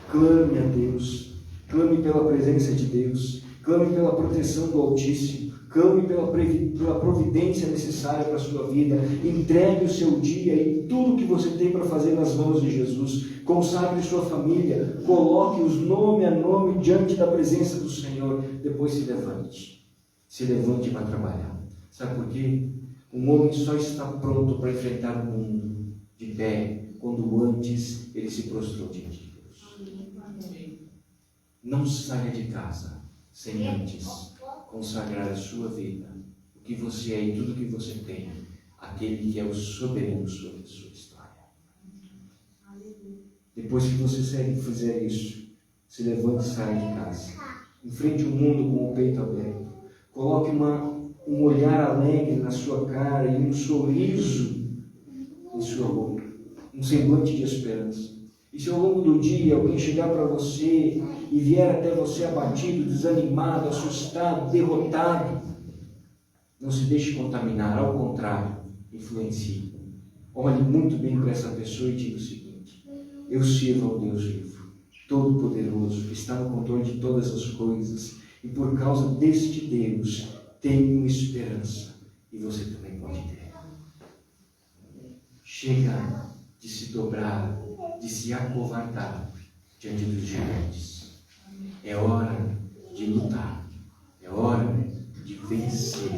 Clame a Deus. Clame pela presença de Deus. Clame pela proteção do Altíssimo. Clame pela providência necessária para a sua vida. Entregue o seu dia e tudo que você tem para fazer nas mãos de Jesus. Consagre sua família. Coloque-os nome a nome diante da presença do Senhor. Depois se levante. Se levante para trabalhar. Sabe por quê? Um homem só está pronto para enfrentar o mundo de pé quando antes ele se prostrou diante de Deus. Não saia de casa sem antes consagrar a sua vida, o que você é e tudo que você tem, àquele que é o soberano sobre a sua história. Depois que você fizer isso, se levante e saia de casa. Enfrente o mundo com o peito aberto. Coloque um olhar alegre na sua cara e um sorriso em sua boca, um semblante de esperança. E se ao longo do dia alguém chegar para você e vier até você abatido, desanimado, assustado, derrotado, não se deixe contaminar, ao contrário, influencie. Olhe muito bem para essa pessoa e diga o seguinte: eu sirvo ao Deus vivo, Todo-Poderoso, que está no controle de todas as coisas, e por causa deste Deus tenho esperança. e você também pode ter. Chega de se dobrar, de se acovardar diante dos gigantes. É hora de lutar. É hora de vencer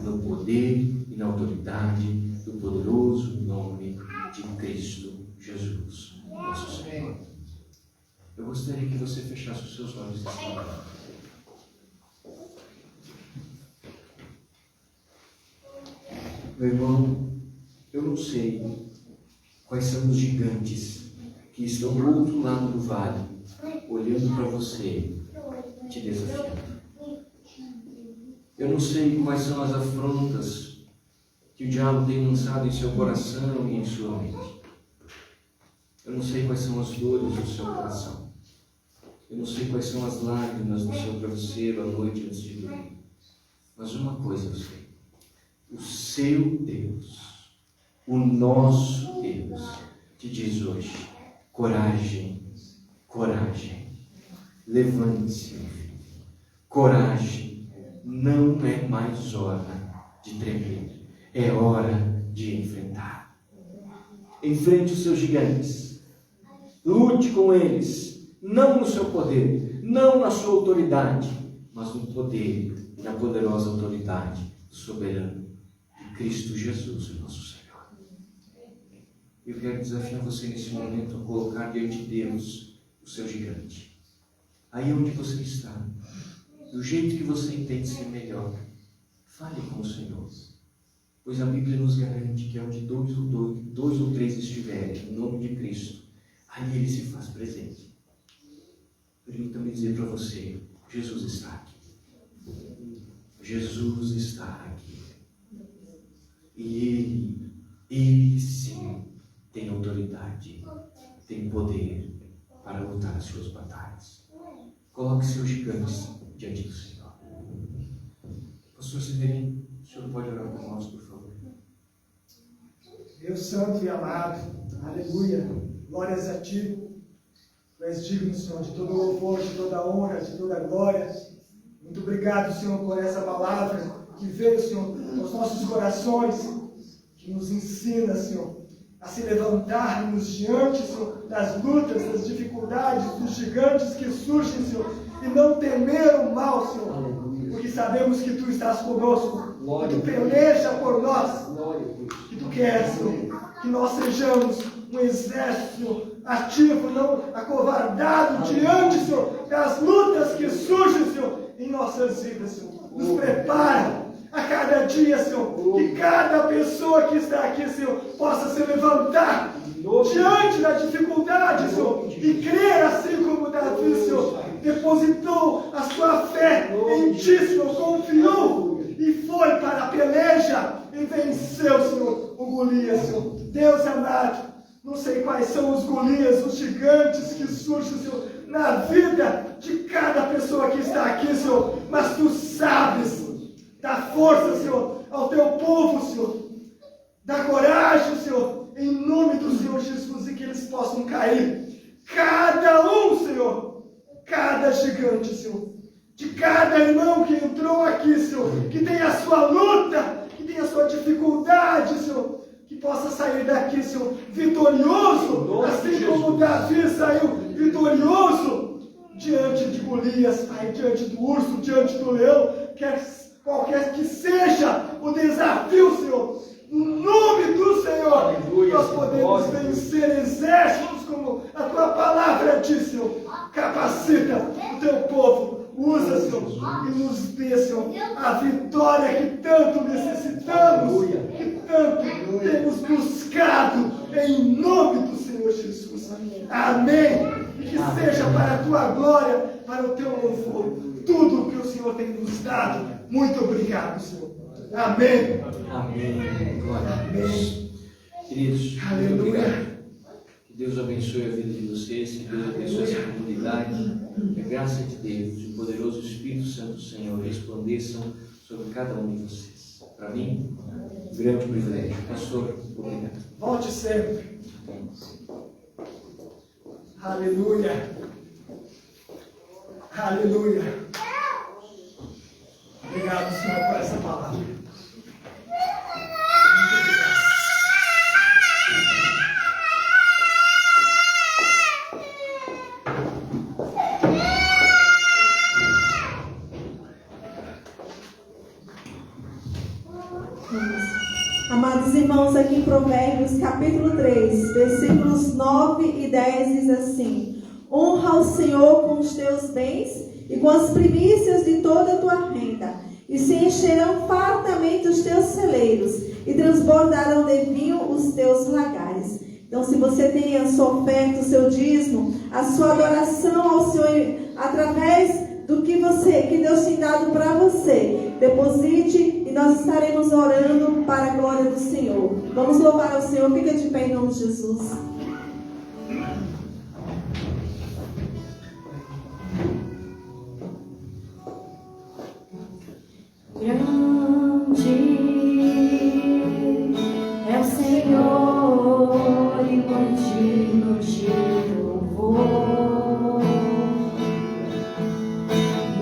no poder e na autoridade do poderoso nome de Cristo Jesus, nosso Senhor. Eu gostaria que você fechasse os seus olhos nesse momento. Meu irmão, eu não sei quais são os gigantes que estão do outro lado do vale, olhando para você, te desafiando. Eu não sei quais são as afrontas que o diabo tem lançado em seu coração e em sua mente. Eu não sei quais são as dores do seu coração. Eu não sei quais são as lágrimas do seu travesseiro à noite antes de dormir. Mas uma coisa eu sei. O seu Deus, o nosso Deus, te diz hoje: coragem, coragem. Levante-se, meu filho. Coragem. Não é mais hora de tremer. É hora de enfrentar. Enfrente os seus gigantes. Lute com eles. Não no seu poder, não na sua autoridade, mas no poder e na poderosa autoridade do soberano de Cristo Jesus, o nosso Senhor. Eu quero desafiar você nesse momento a colocar diante de Deus o seu gigante. Aí onde você está, do jeito que você entende ser melhor, fale com o Senhor. Pois a Bíblia nos garante que onde dois ou três estiverem, em nome de Cristo, aí Ele se faz presente. Permita-me dizer para você: Jesus está aqui. Jesus está aqui. E Ele sim tem autoridade, tem poder para lutar as suas batalhas. Coloque seus gigantes diante do Senhor. Pastor Severino, o senhor pode orar por nós, por favor? Deus santo e amado, aleluia, glórias a Ti. Tu és digno, Senhor, de todo louvor, de toda honra, de toda glória. Muito obrigado, Senhor, por essa palavra que veio, Senhor, aos nossos corações, que nos ensina, Senhor, a se levantarmos diante, Senhor, das lutas, das dificuldades, dos gigantes que surgem, Senhor, e não temer o mal, Senhor, porque sabemos que Tu estás conosco, que Tu peleja por nós, que Tu queres, Senhor, que nós sejamos um exército, Senhor, ativo, não acovardado diante, Senhor, das lutas que surgem, Senhor, em nossas vidas, Senhor. Nos prepara a cada dia, Senhor, que cada pessoa que está aqui, Senhor, possa se levantar diante da dificuldade, Senhor, e crer assim como Davi, Senhor, depositou a sua fé em Ti, Senhor, confiou e foi para a peleja e venceu, Senhor, o Golias, Senhor. Deus amado, não sei quais são os Golias, os gigantes que surgem, Senhor, na vida de cada pessoa que está aqui, Senhor, mas Tu sabes. Dá força, Senhor, ao Teu povo, Senhor. Dá coragem, Senhor, em nome do Senhor Jesus, e que eles possam cair. Cada um, Senhor, cada gigante, Senhor, de cada irmão que entrou aqui, Senhor, que tem a sua luta, que tem a sua dificuldade, Senhor, que possa sair daqui, Senhor, vitorioso, assim como Davi saiu vitorioso diante de Golias, Pai, diante do urso, diante do leão, qualquer que seja o desafio, Senhor, no nome do Senhor, aleluia, nós podemos vencer exércitos, como a Tua palavra diz, Senhor. Capacita o Teu povo, usa, Senhor, e nos dê, Senhor, a vitória que tanto necessitamos, que tanto temos buscado, em nome do Senhor Jesus. Amém. E que seja para a Tua glória, para o Teu louvor, tudo o que o Senhor tem nos dado. Muito obrigado, Senhor. Amém. Amém. Glória a Deus. Queridos, muito obrigado. Que Deus abençoe a vida de vocês, que Deus abençoe essa comunidade. Que a graça de Deus e o poderoso Espírito Santo do Senhor resplandeçam sobre cada um de vocês. Para mim, um grande privilégio. Pastor, obrigado. Volte sempre. Aleluia. Aleluia. Obrigado, Senhor, por essa palavra. irmãos, aqui em Provérbios, capítulo 3, versículos 9 e 10, diz assim: honra o Senhor com os teus bens e com as primícias de toda a tua renda, e se encherão fartamente os teus celeiros, e transbordarão de vinho os teus lagares. Então, se você tem a sua oferta, o seu dízimo, a sua adoração ao Senhor, através do que Deus tem dado para você, deposite e nós estaremos orando para a glória do Senhor. Vamos louvar ao Senhor. Fica de pé em nome de Jesus. Grande é o Senhor e contínuo te louvor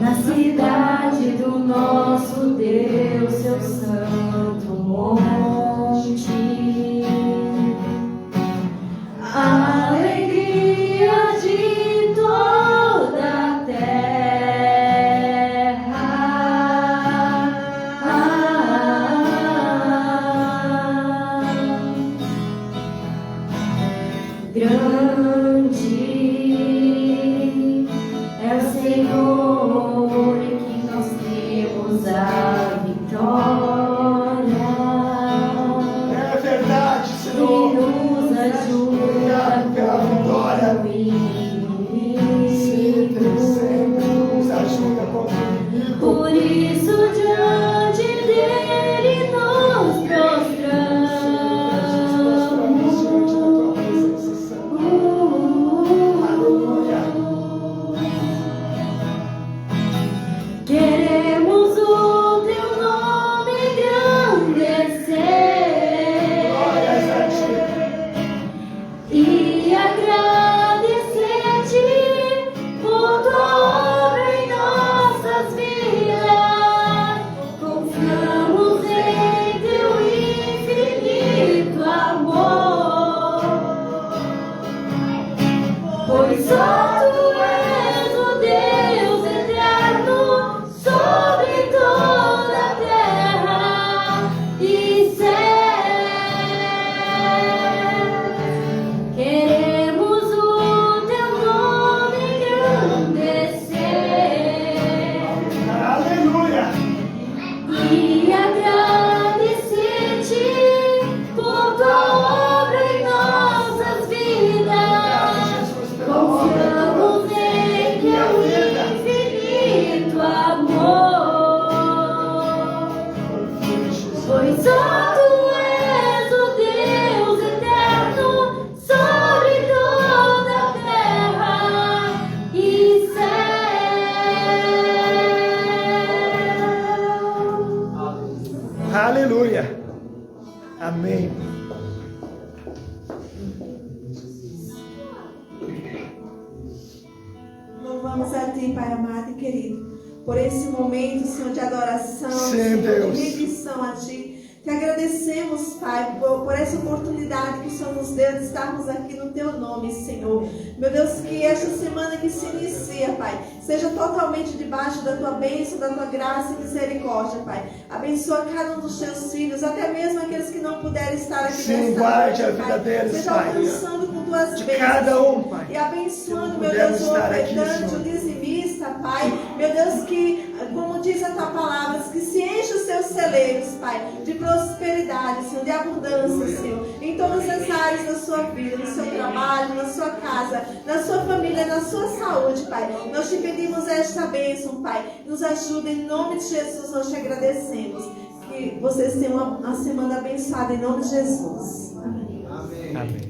na cidade do nosso Deus, seu santo monte. A alegria de toda a grande é o Senhor em que nós temos a vitória. É verdade, Senhor. E nos ajuda pela vitória. contra o inimigo. Sempre nos ajuda contra o inimigo. Por isso diante dele nos prostramos. Queremos o teu nome engrandecer e agradecer-te por tua obra em nossas vidas. Confiamos em teu infinito amor, pois só tu és o Deus eterno sobre toda a terra e céu. Queremos o teu nome engrandecer Aleluia. e agradecer-te por tua obra em nossas vidas. Confiamos em teu infinito amor, pois só tu és o Deus eterno sobre toda a terra e céu. Aleluia. Amém. Louvamos a Ti, Pai amado e querido, por esse momento, Senhor, de adoração, Sim, Senhor, Deus. de rendição a Ti. Te agradecemos, Pai, por essa oportunidade que o Senhor nos deu de estarmos aqui no Teu nome, Senhor. Meu Deus, que esta semana que se inicia, Pai, seja totalmente debaixo da Tua bênção, da Tua graça e misericórdia, Pai. Abençoa cada um dos Teus filhos, até mesmo aqueles que não puderem estar aqui Sim, nesta guarde noite, a vida Pai. deles, Seja Pai. alcançando com Tuas De bênçãos. cada um, Pai. E abençoando, Que meu Deus, pudermos o estar aqui, ofertante, Senhor. o dizimista, Pai. Meu Deus, que, como diz a Tua palavra, que se enche os Seus celeiros, Pai, de prosperidade, Senhor, de abundância, Senhor, em todas as áreas da sua vida, no seu trabalho, na sua casa, na sua família, na sua saúde, Pai. Nós te pedimos esta bênção, Pai. Nos ajuda, em nome de Jesus, nós te agradecemos. Que vocês tenham uma semana abençoada, em nome de Jesus. Amém. Amém.